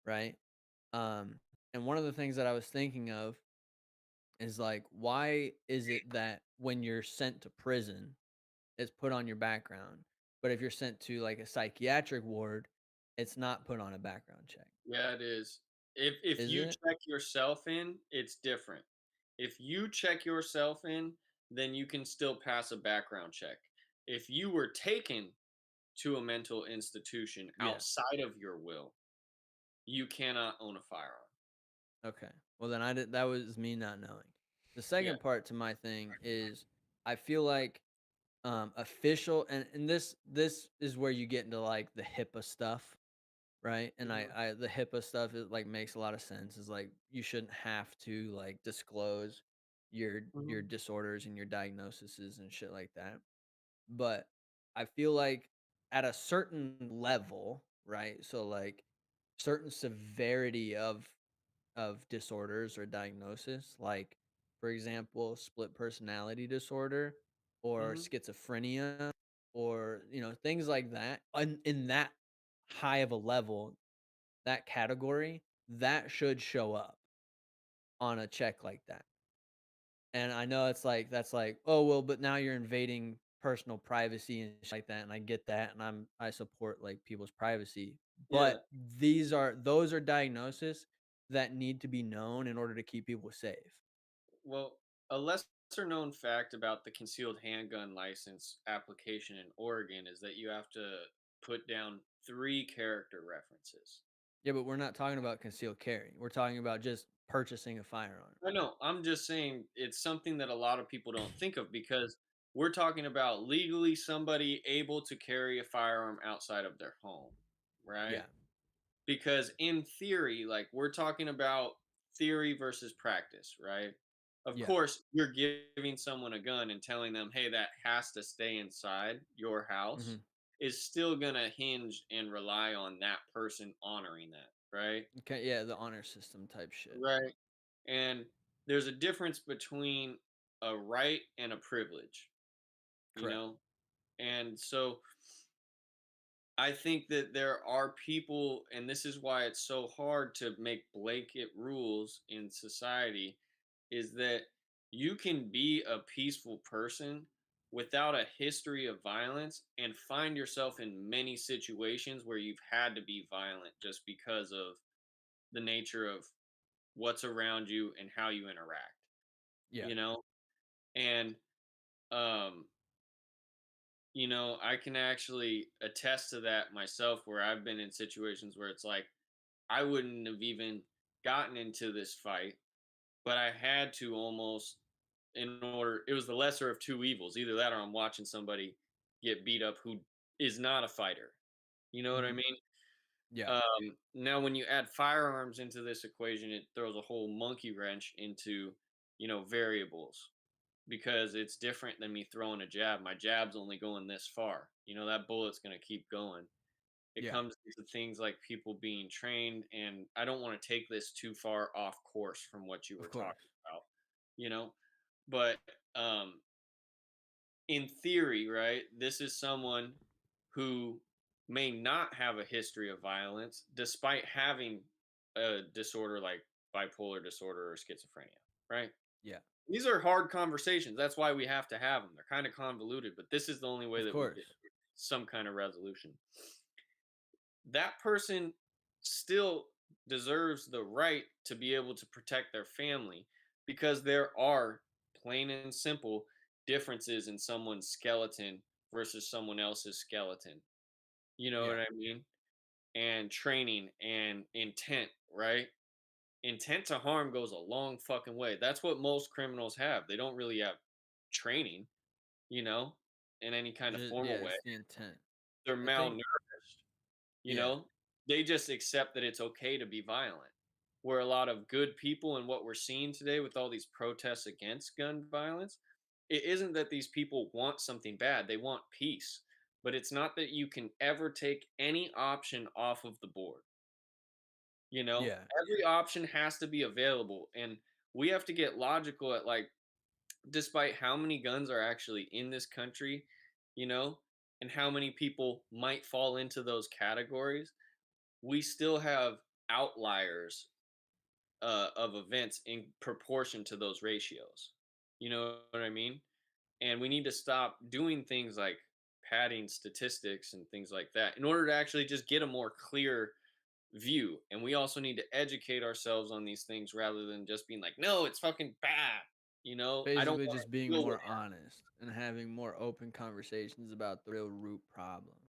right? Um, and one of the things that I was thinking of is like, why is it that when you're sent to prison, it's put on your background, but if you're sent to like a psychiatric ward, it's not put on a background check? Yeah, it is. If Is you it? check yourself in, it's different. If you check yourself in, then you can still pass a background check. If you were taken to a mental institution Yeah. outside of your will, you cannot own a firearm. Okay. Well, then I did. That was me not knowing. The Yeah. second part to my thing is I feel like official, and this is where you get into like the HIPAA stuff, right? And Hmm. I the HIPAA stuff is like makes a lot of sense. Is like you shouldn't have to like disclose your Hmm. disorders and your diagnoses and shit like that. But I feel like at a certain level, right? So like certain severity of disorders or diagnosis, like for example, split personality disorder or Hmm. schizophrenia or things like that. In that high of a level, that category, that should show up on a check like that. And I know it's like that's like, oh well, but now you're invading personal privacy and shit like that, and I get that, and I support like people's privacy, Yeah. but those are diagnoses that need to be known in order to keep people safe. Well, a lesser known fact about the concealed handgun license application in Oregon is that you have to put down three character references. Yeah, but we're not talking about concealed carry. We're talking about just purchasing a firearm. I know. I'm just saying it's something that a lot of people don't think of because we're talking about legally somebody able to carry a firearm outside of their home, right? Yeah. Because in theory, like we're talking about theory versus practice, right? Of Yeah. course, you're giving someone a gun and telling them, hey, that has to stay inside your house Hmm. is still going to hinge and rely on that person honoring that, right? Okay. Yeah, the honor system type shit. Right. And there's a difference between a right and a privilege, you Correct. know? And so I think that there are people, and this is why it's so hard to make blanket rules in society, is that you can be a peaceful person without a history of violence and find yourself in many situations where you've had to be violent just because of the nature of what's around you and how you interact, Yeah. you know? And um I can actually attest to that myself where I've been in situations where it's like I wouldn't have even gotten into this fight, but I had to almost in order it was the lesser of two evils. Either that or I'm watching somebody get beat up who is not a fighter. You know what I Hmm. mean? Yeah. Now when you add firearms into this equation, it throws a whole monkey wrench into, variables because it's different than me throwing a jab. My jab's only going this far. That bullet's going to keep going. It Yeah. comes to things like people being trained, and I don't want to take this too far off course from what you Of were course. talking about, you know, but in theory, right, this is someone who may not have a history of violence despite having a disorder like bipolar disorder or schizophrenia, right? Yeah. these are hard conversations. That's why we have to have them. They're kind of convoluted, but this is the only way Of that we get course. some kind of resolution. That person still deserves the right to be able to protect their family because there are plain and simple differences in someone's skeleton versus someone else's skeleton. You know what Yeah. I mean? And training and intent, right? Intent to harm goes a long fucking way. That's what most criminals have. They don't really have training, you know, in any kind of Yeah, formal way. it's the intent. They're I think malnourished, you yeah. know? They just accept that it's okay to be violent. Where a lot of good people and what we're seeing today with all these protests against gun violence, it isn't that these people want something bad. They want peace. But it's not that you can ever take any option off of the board. You know, Yeah. every option has to be available. And we have to get logical at like, despite how many guns are actually in this country, you know, and how many people might fall into those categories, we still have outliers of events in proportion to those ratios. You know what I mean? And we need to stop doing things like padding statistics and things like that in order to actually just get a more clear view. And we also need to educate ourselves on these things rather than just being like, no, it's fucking bad. You know, I don't Basically want just to being deal with more it. honest and having more open conversations about the real root problem. I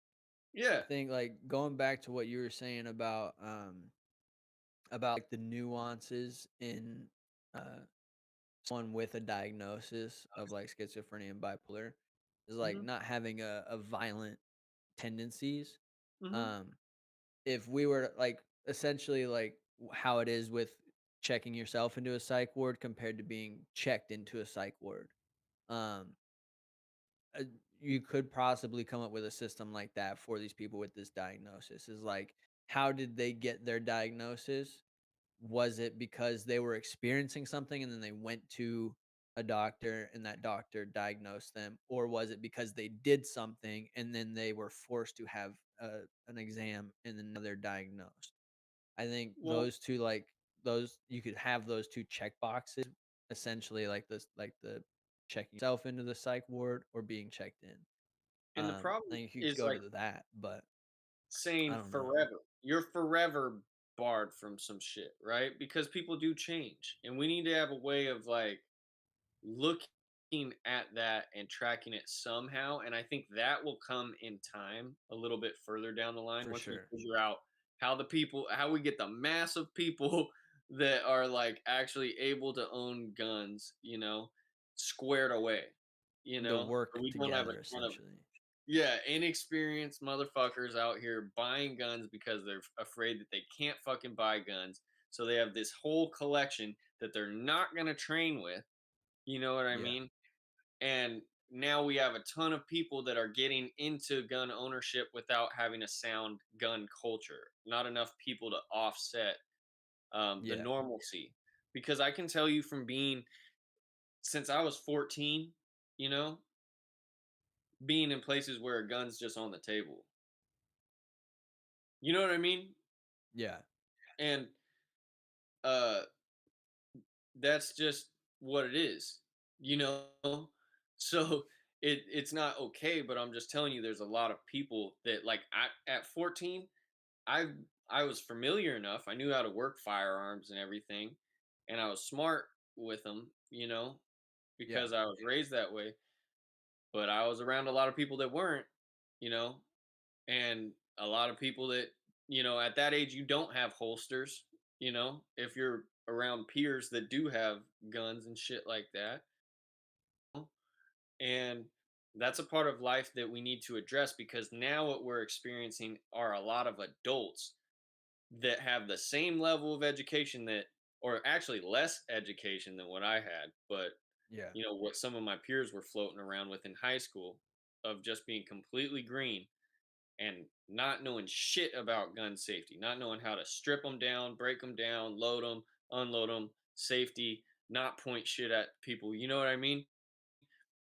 Yeah. think like going back to what you were saying about like the nuances in uh someone with a diagnosis of like schizophrenia and bipolar is like Hmm. not having a violent tendencies. Hmm. Um if we were like essentially like how it is with checking yourself into a psych ward compared to being checked into a psych ward. Um uh, you could possibly come up with a system like that for these people with this diagnosis. Is like, how did they get their diagnosis? Was it because they were experiencing something and then they went to a doctor and that doctor diagnosed them, or was it because they did something and then they were forced to have an exam and then now they're diagnosed? I think Well, those two, like those, you could have those two check boxes, essentially, like this, like the checking yourself into the psych ward or being checked in. and the I problem think you could is go like to that, but I saying don't know forever. You're forever barred from some shit, right? Because people do change. And we need to have a way of like looking at that and tracking it somehow. And I think that will come in time a little bit further down the line for once we sure. figure out how we get the mass of people that are like actually able to own guns, you know, squared away, you To know, so work we don't have a together, ton of essentially. yeah, inexperienced motherfuckers out here buying guns because they're afraid that they can't fucking buy guns. So they have this whole collection that they're not going to train with. You know what I Yeah, mean? And now we have a ton of people that are getting into gun ownership without having a sound gun culture. Not enough people to offset the yeah, normalcy. Because I can tell you from being, since I was 14, you know, being in places where a gun's just on the table. You know what I mean? yeah, And uh that's just what it is, you know. So it's not okay, but I'm just telling you there's a lot of people that like at 14 i I was familiar enough, I knew how to work firearms and everything, and I was smart with them, you know, yeah, because I was raised that way. But I was around a lot of people that weren't, you know, and a lot of people that, you know, at that age you don't have holsters, you know, if you're around peers that do have guns and shit like that. And that's a part of life that we need to address because now what we're experiencing are a lot of adults that have the same level of education that, or actually less education than what I had, but yeah, you know what some of my peers were floating around with in high school, of just being completely green and not knowing shit about gun safety, not knowing how to strip them down, break them down, load them, unload them, safety, not point shit at people. You know what I mean?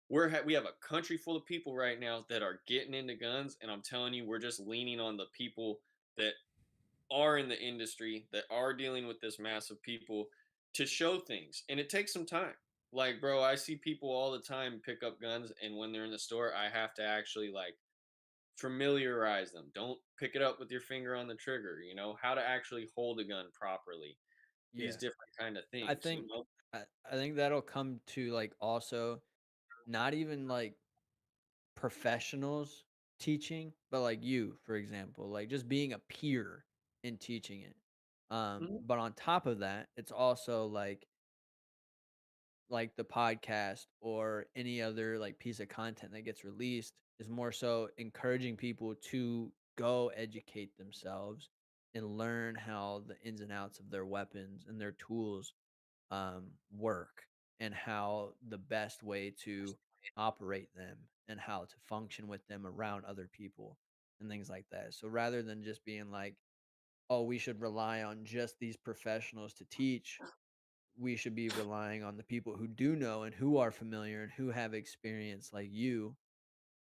We have a country full of people right now that are getting into guns, and I'm telling you, we're just leaning on the people that are in the industry, that are dealing with this mass of people, to show things, and it takes some time. Like, bro, I see people all the time pick up guns, and when they're in the store, I have to actually like familiarize them. Don't pick it up with your finger on the trigger. You know how to actually hold a gun properly. These Yeah. different kind of I things. You think know. I think that'll come to like also not even like professionals teaching, but like you, for example, like just being a peer and teaching it. Mhm, But on top of that, it's also like the podcast or any other like piece of content that gets released is more so encouraging people to go educate themselves and learn how the ins and outs of their weapons and their tools work and how the best way to operate them and how to function with them around other people and things like that. So rather than just being like, oh, we should rely on just these professionals to teach, we should be relying on the people who do know and who are familiar and who have experience like you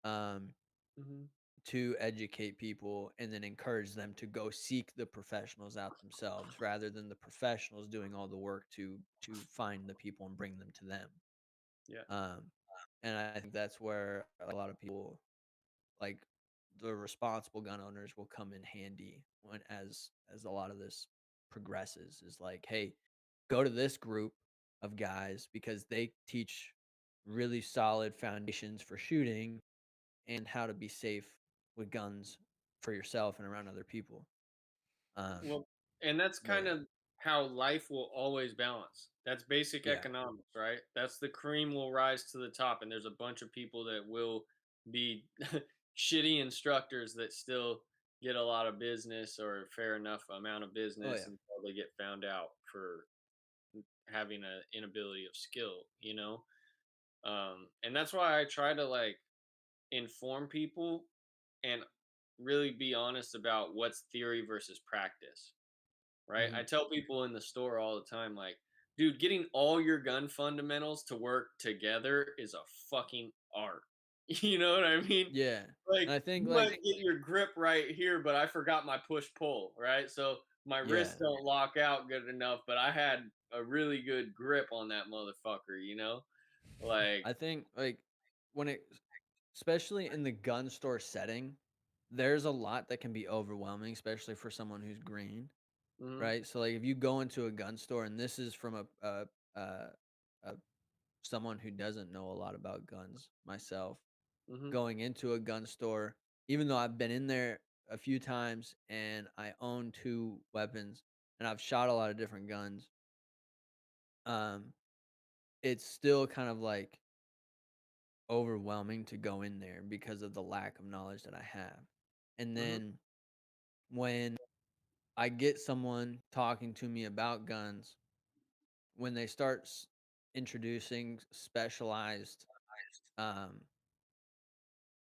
um, mhm. to educate people and then encourage them to go seek the professionals out themselves rather than the professionals doing all the work to find the people and bring them to them. Yeah. Um, and I think that's where a lot of people like the responsible gun owners will come in handy when as a lot of this progresses is like, hey, go to this group of guys because they teach really solid foundations for shooting and how to be safe with guns for yourself and around other people. Um, Well, and that's but kind yeah. of how life will always balance. That's basic Yeah. economics, right? That's the cream will rise to the top, and there's a bunch of people that will be shitty instructors that still get a lot of business or a fair enough amount of Oh business yeah. until they get found out for having an inability of skill, you know? And that's why I try to like inform people and really be honest about what's theory versus practice, right? I Hmm. tell people in the store all the time, like, dude, getting all your gun fundamentals to work together is a fucking art. You know what I mean? Yeah. And Like, I think you might like get your grip right here, but I forgot my push pull, right? So my yeah. wrists don't lock out good enough, but I had a really good grip on that motherfucker, you know? Like, I think like when it especially in the gun store setting, there's a lot that can be overwhelming, especially for someone who's green, mhm, right? So like if you go into a gun store and this is from a, a someone who doesn't know a lot about guns myself, mhm, going into a gun store, even though I've been in there a few times and I own two weapons and I've shot a lot of different guns, um, it's still kind of like overwhelming to go in there because of the lack of knowledge that I have. And mhm, then when I get someone talking to me about guns, when they start introducing specialized um,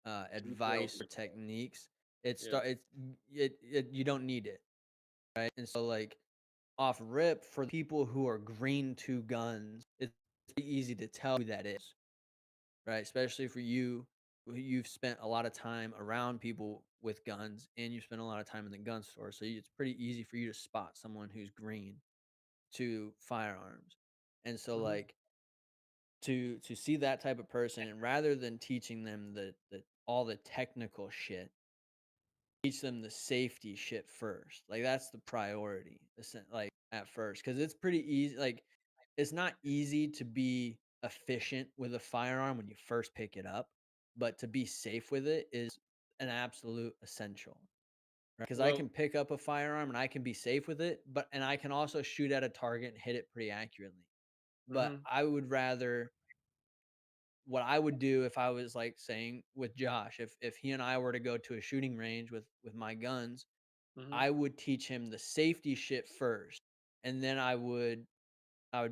details. advice or techniques, it Yeah. start it you don't need it, right? And so like off rip for people who are green to guns, it's pretty easy to tell who that is, right? Especially for you, who you've spent a lot of time around people with guns and you spend a lot of time in the gun store. So it's pretty easy for you to spot someone who's green to firearms. And so Mhm, like to see that type of person and rather than teaching them the all the technical shit, teach them the safety shit first. Like that's the priority, like at first, because it's pretty easy. Like it's not easy to be efficient with a firearm when you first pick it up, but to be safe with it is an absolute essential. Because I Well, can pick up a firearm and I can be safe with it, but and I can also shoot at a target and hit it pretty accurately. But mhm, I would rather what I would do if I was like saying with Josh, if he and I were to go to a shooting range with my guns, mhm, I would teach him the safety shit first, and then I would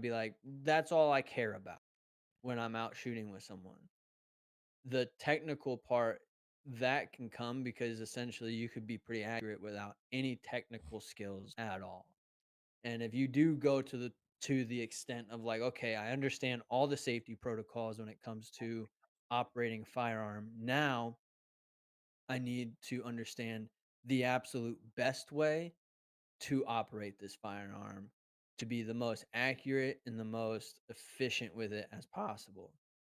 be like, "That's all I care about when I'm out shooting with someone." The technical part, that can come because essentially you could be pretty accurate without any technical skills at all. And if you do go to the extent of like, "Okay, I understand all the safety protocols when it comes to operating a firearm. Now I need to understand the absolute best way to operate this firearm to be the most accurate and the most efficient with it as possible.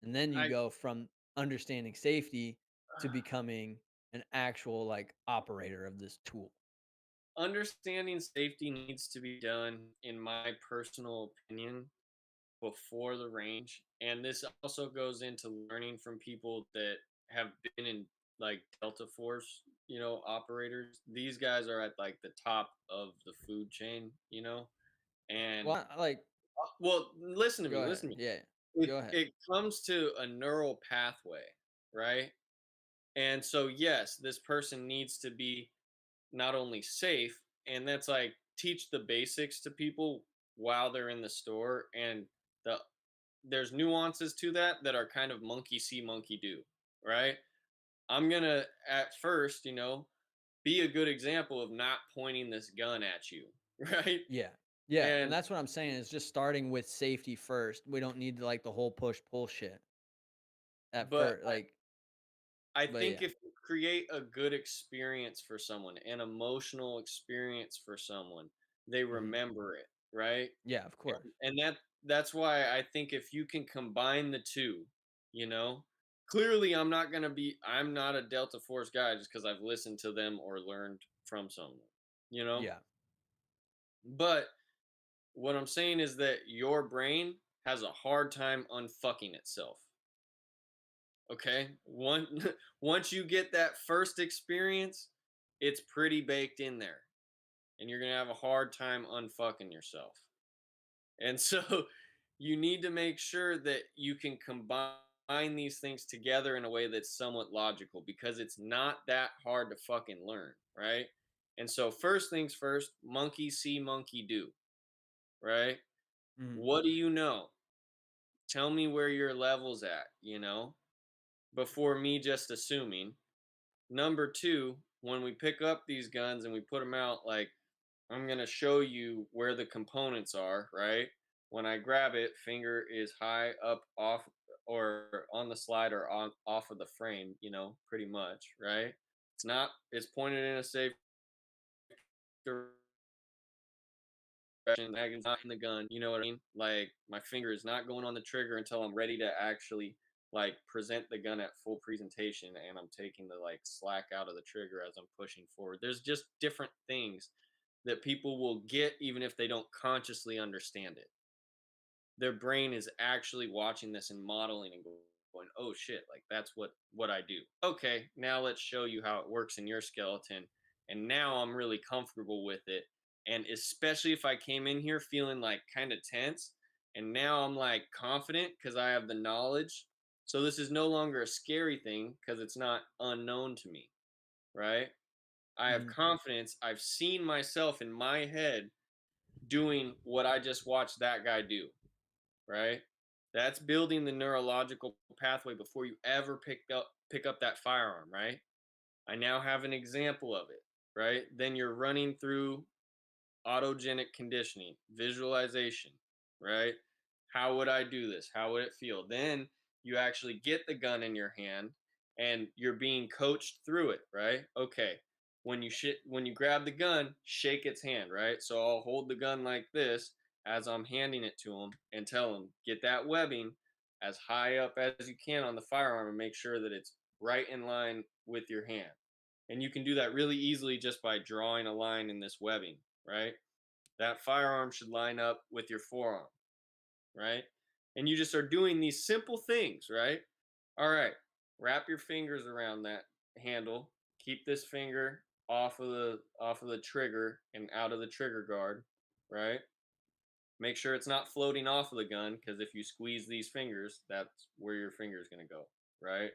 And then you I go from understanding safety to becoming an actual like operator of this tool. understanding safety needs to be done, in my personal opinion, before the range. And this also goes into learning from people that have been in like Delta Force, operators. These guys are at like the top of the food chain, and Well, like well, listen to me, go listen ahead. to me. Yeah. It Go ahead. it comes to a neural pathway, right? And so yes, this person needs to be not only safe, and that's like teach the basics to people while they're in the store, and the there's nuances to that are kind of monkey see monkey do, right? I'm gonna at first, be a good example of not pointing this gun at you, right? Yeah. Yeah, and And that's what I'm saying is just starting with safety first. We don't need like the whole push pull shit at but first like I but think yeah. if you create a good experience for someone, an emotional experience for someone, they Mhm. remember it, right? Yeah, of course. And that's why I think if you can combine the two, you know, clearly I'm not a Delta Force guy just because I've listened to them or learned from someone, you know. Yeah. But what I'm saying is that your brain has a hard time unfucking itself. Okay, once you get that first experience, it's pretty baked in there, and you're gonna have a hard time unfucking yourself. And so you need to make sure that you can combine these things together in a way that's somewhat logical, because it's not that hard to fucking learn, right? And so first things first, monkey see, monkey do, right? Mhm. What do you know? Tell me where your level's at, before me just assuming. Number two, when we pick up these guns and we put them out, like, I'm going to show you where the components are, right? When I grab it, finger is high up off or on the slide or on off of the frame, pretty much, right? It's pointed in a safe direction. The magnum's not in the gun, you know what I mean? Like, my finger is not going on the trigger until I'm ready to actually like present the gun at full presentation, and I'm taking the like slack out of the trigger as I'm pushing forward. There's just different things that people will get even if they don't consciously understand it. Their brain is actually watching this and modeling and going, "Oh shit, like that's what I do." Okay, now let's show you how it works in your skeleton. And now I'm really comfortable with it. And especially if I came in here feeling like kind of tense, and now I'm like confident because I have the knowledge. So this is no longer a scary thing because it's not unknown to me, right? I have Mhm. confidence. I've seen myself in my head doing what I just watched that guy do, right? That's building the neurological pathway before you ever pick up that firearm, right? I now have an example of it, right? Then you're running through autogenic conditioning, visualization, right? How would I do this? How would it feel? Then you actually get the gun in your hand and you're being coached through it, right? Okay. When you grab the gun, shake its hand, right? So I'll hold the gun like this as I'm handing it to him and tell him, get that webbing as high up as you can on the firearm and make sure that it's right in line with your hand. And you can do that really easily just by drawing a line in this webbing, right? That firearm should line up with your forearm, right? And you just are doing these simple things, right? All right, wrap your fingers around that handle. Keep this finger off of the trigger and out of the trigger guard, right? Make sure it's not floating off of the gun, because if you squeeze these fingers, that's where your finger is going to go, right?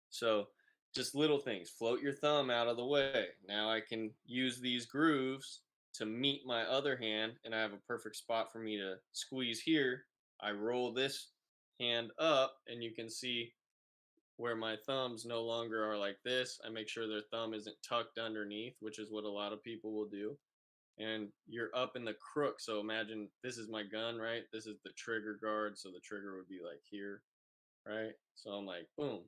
So just little things. Float your thumb out of the way. Now I can use these grooves to meet my other hand, and I have a perfect spot for me to squeeze here. I roll this hand up, and you can see where my thumbs no longer are like this. I make sure their thumb isn't tucked underneath, which is what a lot of people will do. And you're up in the crook. So imagine this is my gun, right? This is the trigger guard. So the trigger would be like here, right? So I'm like, boom,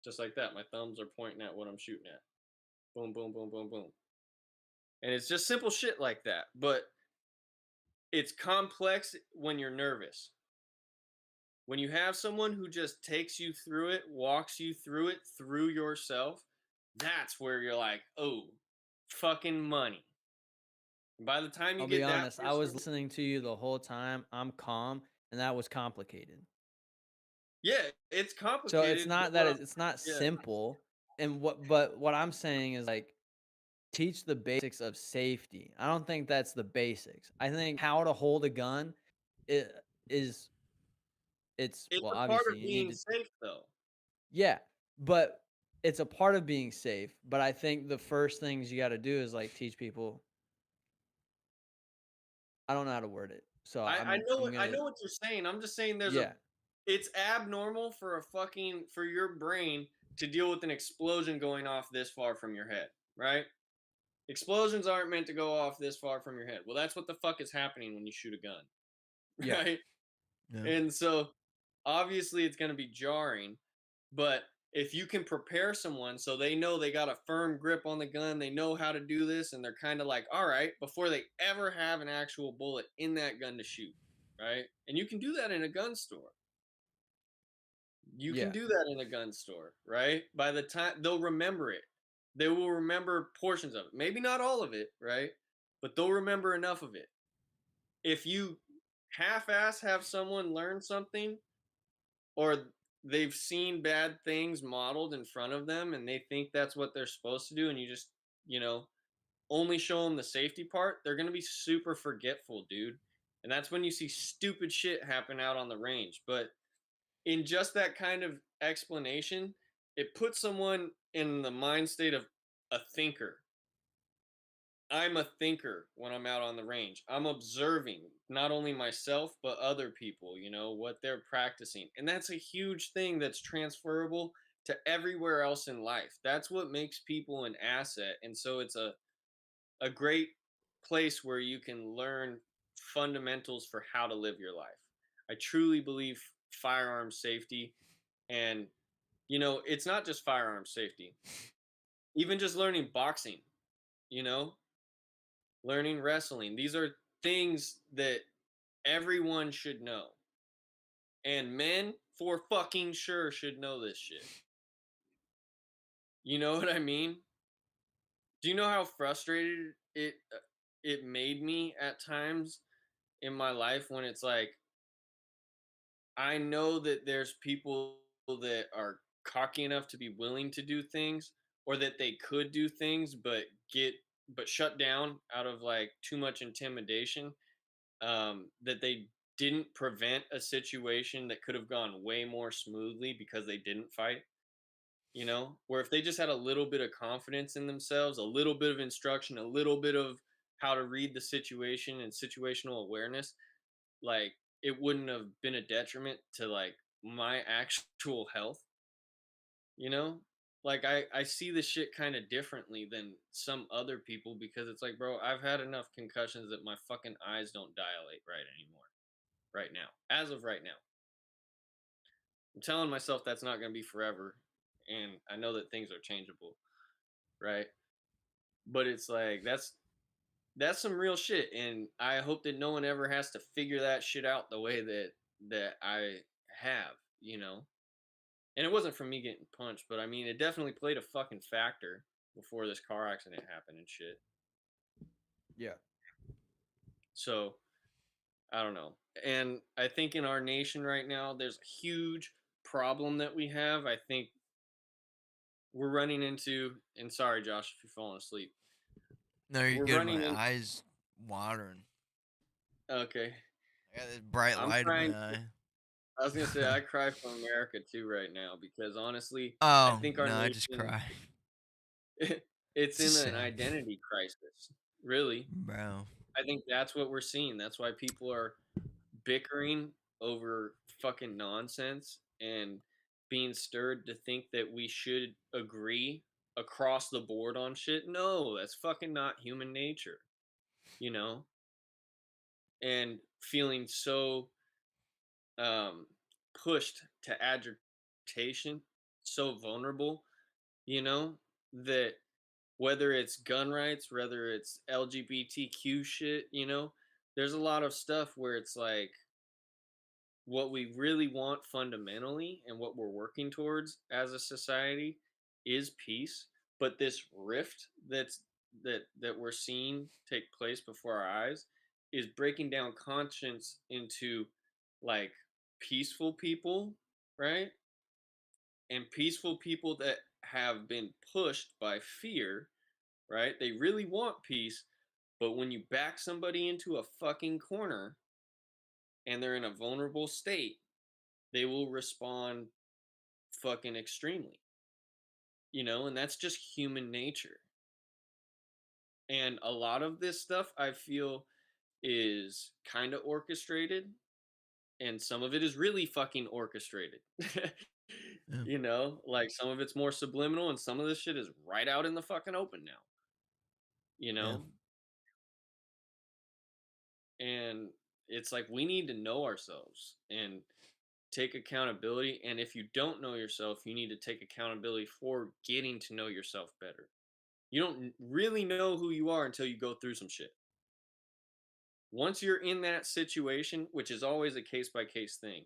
just like that. My thumbs are pointing at what I'm shooting at. Boom, boom, boom, boom, boom. And it's just simple shit like that. But it's complex when you're nervous. When you have someone who just takes you through it, walks you through it through yourself, that's where you're like, oh, fucking money. By the time you I'll be get that honest, I was person, listening to you the whole time. I'm calm, and that was complicated. yeah, it's So it's complicated. But not that it's not yeah, simple. And what I'm saying is like teach the basics of safety. I don't think that's the basics. I think how to hold a gun i- is it's it's well a part obviously of you need being to safe, though. yeah, but it's a part of being safe. But I think the first things you got to do is like teach people. I don't know how to word it, so I'm I gonna know what you're saying. I'm just saying yeah it's abnormal for for your brain to deal with an explosion going off this far from your head, right? Explosions aren't meant to go off this far from your head. Well, that's what the fuck is happening when you shoot a gun, yeah right? Yeah. And so obviously it's going to be jarring, but if you can prepare someone so they know they got a firm grip on the gun, they know how to do this, and they're kind of like, all right, before they ever have an actual bullet in that gun to shoot, right? And you can do that in a gun store. You can yeah do that in a gun store, right? By the time they'll remember it, they will remember portions of it. Maybe not all of it, right? But they'll remember enough of it. If you half-ass have someone learn something, or they've seen bad things modeled in front of them and they think that's what they're supposed to do, and you just, you know, only show them the safety part, they're going to be super forgetful, dude. And that's when you see stupid shit happen out on the range. But in just that kind of explanation, it puts someone in the mind state of a thinker. I'm a thinker when I'm out on the range. I'm observing not only myself, but other people, what they're practicing. And that's a huge thing that's transferable to everywhere else in life. That's what makes people an asset. And so it's a great place where you can learn fundamentals for how to live your life. I truly believe firearm safety, and it's not just firearm safety. Even just learning boxing, you know, learning wrestling. These are things that everyone should know. And men for fucking sure should know this shit. You know what I mean? Do you know how frustrated it made me at times in my life when it's like I know that there's people that are cocky enough to be willing to do things, or that they could do things but shut down out of like too much intimidation, that they didn't prevent a situation that could have gone way more smoothly because they didn't fight. Where if they just had a little bit of confidence in themselves, a little bit of instruction, a little bit of how to read the situation and situational awareness, like it wouldn't have been a detriment to like my actual health, you know? Like I see this shit kind of differently than some other people, because it's like, bro, I've had enough concussions that my fucking eyes don't dilate right anymore. Right now. As of right now. I'm telling myself that's not going to be forever, and I know that things are changeable, right? But it's like that's some real shit, and I hope that no one ever has to figure that shit out the way that I have, you know. And it wasn't from me getting punched, but I mean, it definitely played a fucking factor before this car accident happened and shit. yeah So I don't know. And I think in our nation right now, there's a huge problem that we have. I think we're running into, and sorry, Josh, if you're falling asleep. No, you're We're good. running My in. eyes watering. Okay. I got this bright I'm light in crying. my eye. I was gonna say I cry for America too right now, because honestly, I Oh think our no, I just nation cry. it's It's in an sad, identity crisis. Really, bro. I think that's what we're seeing. That's why people are bickering over fucking nonsense and being stirred to think that we should agree across the board on shit. No, that's fucking not human nature, you know? And feeling so um pushed to agitation, so vulnerable, that whether it's gun rights, whether it's LGBTQ shit, there's a lot of stuff where it's like what we really want fundamentally and what we're working towards as a society is peace, but this rift that we're seeing take place before our eyes is breaking down conscience into like peaceful people, right? And peaceful people that have been pushed by fear, right? They really want peace, but when you back somebody into a fucking corner and they're in a vulnerable state, they will respond fucking extremely, and that's just human nature. And a lot of this stuff I feel is kind of orchestrated, and some of it is really fucking orchestrated. Yeah. Like some of it's more subliminal, and some of this shit is right out in the fucking open now, you Yeah. know? And it's like we need to know ourselves and take accountability. And if you don't know yourself, you need to take accountability for getting to know yourself better. You don't really know who you are until you go through some shit. Once you're in that situation, which is always a case by case thing,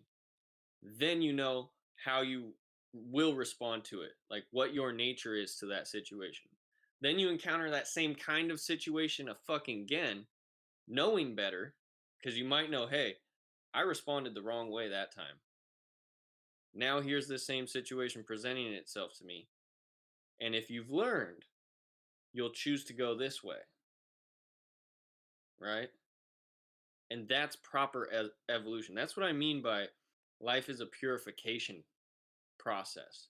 then you know how you will respond to it, like what your nature is to that situation. Then you encounter that same kind of situation a fucking again, knowing better, because you might know, hey, I responded the wrong way that time. Now here's the same situation presenting itself to me. And if you've learned, you'll choose to go this way, right? And that's proper evolution. That's what I mean by life is a purification process,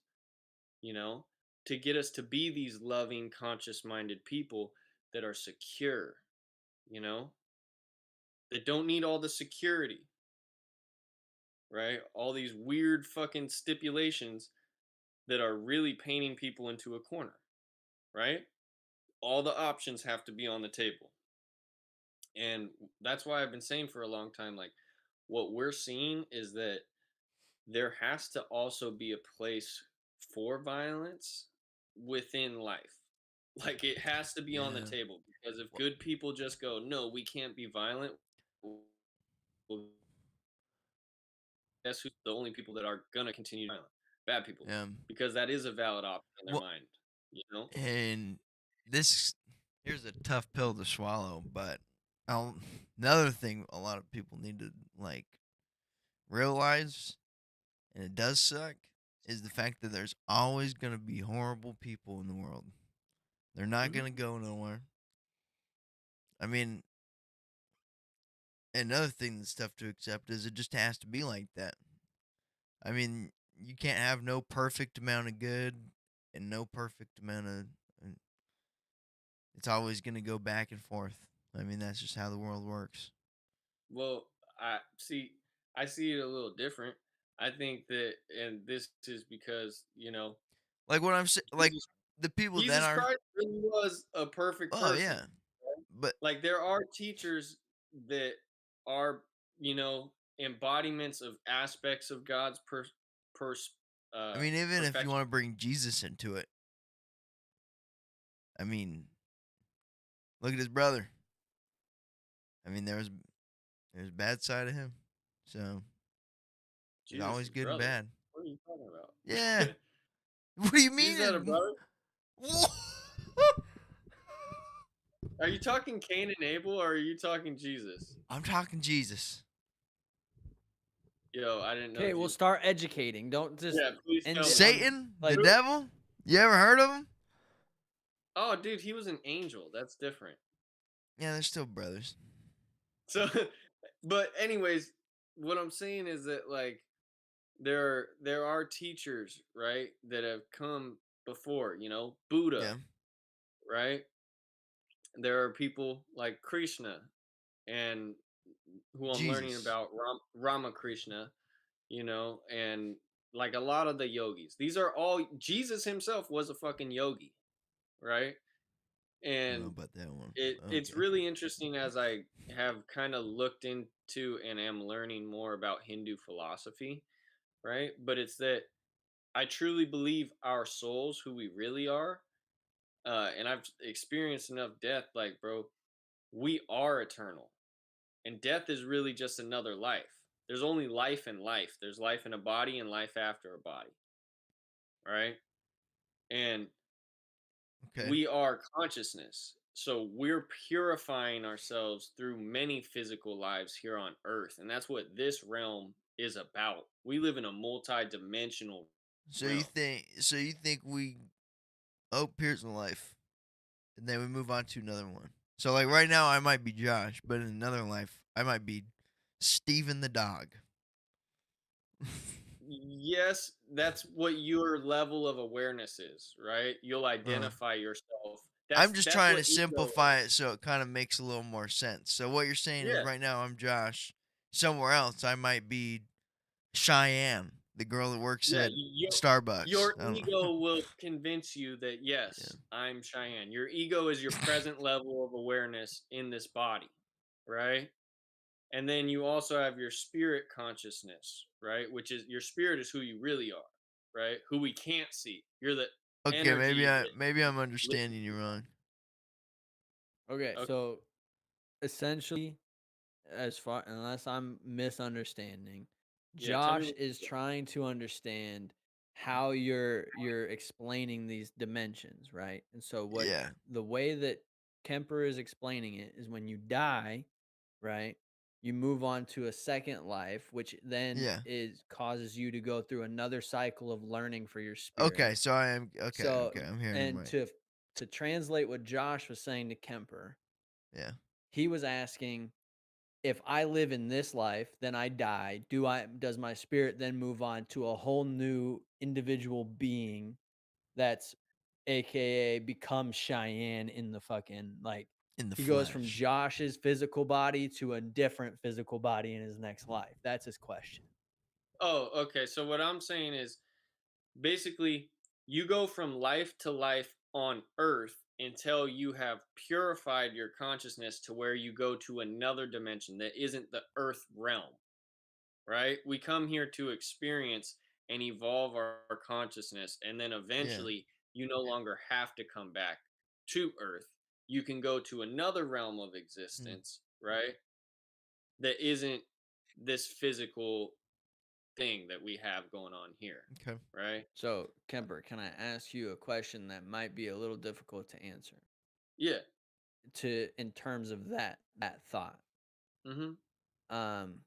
you know, to get us to be these loving, conscious minded people that are secure, you know, that don't need all the security, right? All these weird fucking stipulations that are really painting people into a corner, right? All the options have to be on the table. And that's why I've been saying for a long time, like, what we're seeing is that there has to also be a place for violence within life. Like, it has to be on the Yeah. table because if Well, good people just go, no, we can't be violent, well, guess who's the only people that are going to continue violent? Bad people. yeah. Because that is a valid option in their Well, mind, you know? and this here's a tough pill to swallow, but I'll, another thing a lot of people need to like realize, and it does suck, is the fact that there's always gonna be horrible people in the world. They're not Hmm. gonna go nowhere. I mean, another thing that's tough to accept is it just has to be like that. I mean, you can't have no perfect amount of good and no perfect amount of. It's always gonna go back and forth. I mean, that's just how the world works. Well, I see it a little different. I think that, and this is because, Like what I'm saying, like Jesus the people that Jesus are. Christ really was a perfect Oh person. yeah, but Like there are teachers that are, embodiments of aspects of God's per I mean, even if you perfection. want to bring Jesus into it, I mean, look at his brother. I mean, there's a bad side of him, so there's always Jesus' good and brother. bad. What are you talking Yeah. about? What do you Jesus had a mean? brother? Are you talking Cain and Abel or are you talking Jesus? I'm talking Jesus Yo, I didn't know Okay, we'll Jesus. start educating. Don't just Yeah, please end tell it me. on Satan, the like devil. You ever heard of him? Oh, dude, he was an angel. That's different. Yeah, they're still brothers. So, but anyways, what I'm saying is that like there are teachers, right, that have come before, Buddha, Yeah, right? There are people like Krishna and who I'm learning Jesus. about Ramakrishna, and like a lot of the yogis. These are all Jesus himself was a fucking yogi, right? I don't know And about that one. it's Okay. really interesting as I have kind of looked into and am learning more about Hindu philosophy, right? But it's that I truly believe our souls, who we really are, and I've experienced enough death, like, bro, we are eternal. and death is really just another life. There's only life and life. There's life in a body and life after a body, right? And Okay. we are consciousness. So we're purifying ourselves through many physical lives here on earth. And that's what this realm is about. We live in a multi-dimensional realm. So you think we here's a life, and then we move on to another one. So like right now I might be Josh, but in another life I might be Steven the dog. Yes, that's what your level of awareness is, right? You'll uh, identify yourself. I'm That's just that's trying what to ego simplify is. it so it kind of makes a little more sense. So what you're saying is Yeah. right now I'm Josh. Somewhere else I might be Cheyenne, the girl that works Yeah, at your Starbucks. I don't know. ego will convince you that Yeah. yes, I'm Cheyenne. Your ego is your present level of awareness in this body, right? And then you also have your spirit consciousness, right? Which is your spirit is who you really are, right? Who we can't see. You're the Okay, energy that maybe I'm lives understanding in you your body. wrong. Okay, Okay. so essentially, as far unless I'm misunderstanding, Yeah, tell me Josh what is you trying to understand how you're explaining these dimensions, right? And so what Yeah. the way that Kemper is explaining it is when you die, right? You move on to a second life, which then Yeah. is causes you to go through another cycle of learning for your spirit. Okay, so I am okay, So okay, I'm hearing him and right. to translate what Josh was saying to Kemper, Yeah. he was asking, if I live in this life, then I die. Does my spirit then move on to a whole new individual being that's AKA become Cheyenne in the fucking like In the he goes from flesh. Josh's physical body to a different physical body in his next life. That's his question. Oh, okay. So what I'm saying is basically you go from life to life on earth until you have purified your consciousness to where you go to another dimension that isn't the earth realm, right? We come here to experience and evolve our consciousness, and then Yeah. eventually you no longer have to come back to earth. You can go to another realm of Hmm. existence, right? That isn't this physical thing that we have going on here, Okay. right? So, Kemper, can I ask you a question that might be a little difficult to answer? Yeah. To in terms of that thought. Mhm. Um,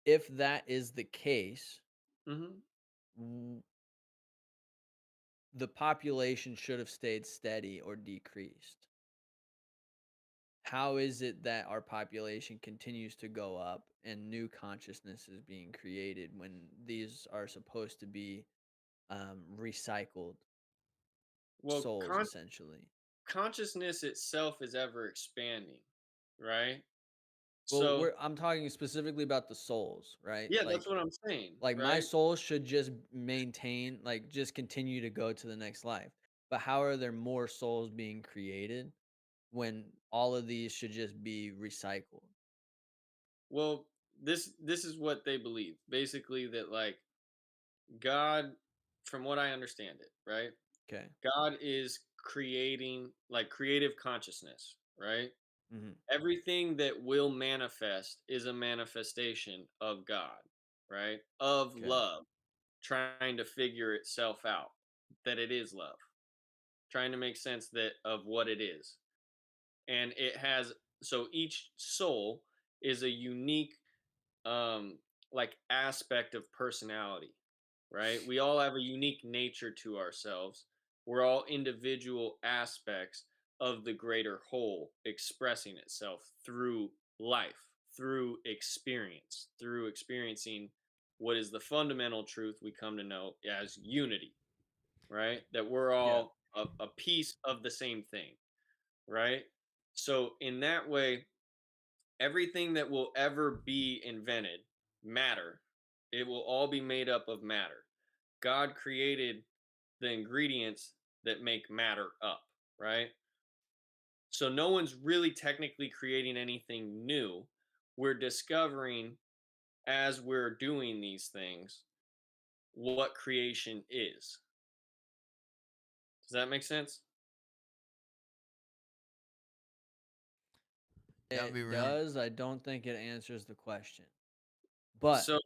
if that is the case, Mhm. w- the population should have stayed steady or decreased. How is it that our population continues to go up and new consciousness is being created when these are supposed to be recycled Well, souls, essentially? consciousness itself is ever expanding, right? Well, So, I'm talking specifically about the souls, right? yeah, that's what I'm saying, Like my right? soul should just maintain, like just continue to go to the next life. But how are there more souls being created when all of these should just be recycled? Well, this is what they believe. Basically that like God, from what I understand it, right? Okay. God is creating like creative consciousness, right? Hmm. Everything that will manifest is a manifestation of God, right? Of Okay. love, trying to figure itself out that it is love, trying to make sense that of what it is. And it has so each soul is a unique um like aspect of personality, right? We all have a unique nature to ourselves. We're all individual aspects of the greater whole expressing itself through life, through experience, through experiencing what is the fundamental truth we come to know as unity, right? That we're Yeah. all a piece of the same thing, right? So, in that way, everything that will ever be invented, matter, it will all be made up of matter. God created the ingredients that make matter up, right? So no one's really technically creating anything new. We're discovering as we're doing these things what creation is. Does that make sense? That would be It real. does. I don't think it answers the question, but So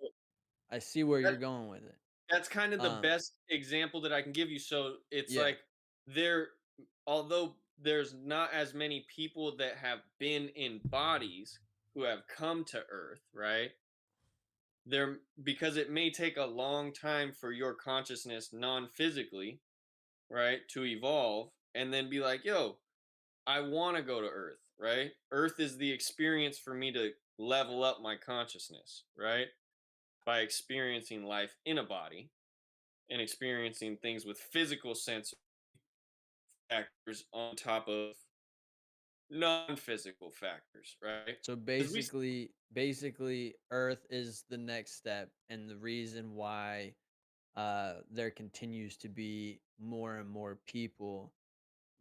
I see where that you're going with it. that's kind of the Um, best example that I can give you. So it's yeah. like there, although there's not as many people that have been in bodies who have come to Earth, right? There, because it may take a long time for your consciousness non-physically, right, to evolve and then be like, yo, I want to go to Earth, right? Earth is the experience for me to level up my consciousness, right? By experiencing life in a body and experiencing things with physical sense factors on top of non-physical factors, right? So Because we, basically, Earth is the next step, and the reason why there continues to be more and more people,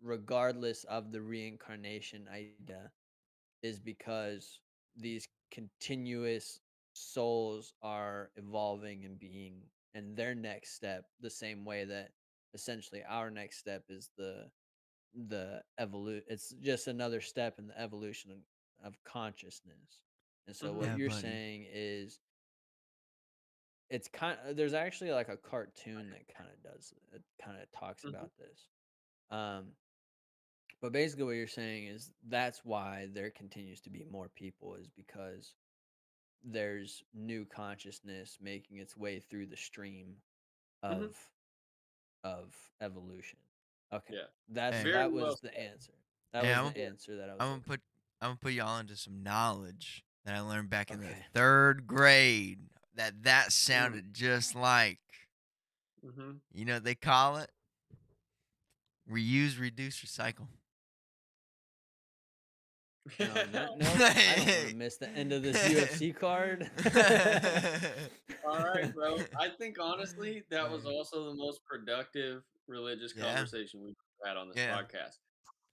regardless of the reincarnation idea, is because these continuous souls are evolving and being, and their next step, the same way that essentially our next step is the evolution. It's just another step in the evolution of consciousness. And so what Mhm, Yeah, you're buddy. saying is it's kind of, there's actually like a cartoon that kind of does it, kind of talks mhm, about this. Um, but basically what you're saying is that's why there continues to be more people, is because there's new consciousness making its way through the stream mhm. of evolution. Okay. Yeah, Hey, very That well was the said. answer. That hey, was I'm the gonna, Yeah. answer that I I'm was gonna looking put I'm gonna put y'all into some knowledge that I learned back for. in the Okay. third grade. That Mm, sounded just like, mhm. you know what they call it? Reuse, reduce, recycle. And on that note, I don't want to miss the end of this UFC card. All right, bro. I think honestly that was also the most productive religious Yeah, conversation we've had on this yeah, podcast.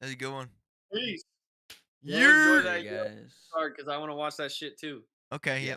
that's a good one. Peace. Go enjoy Yeah. See that you UFC guys. card because I want to watch that shit too. Okay. Yeah. Yep.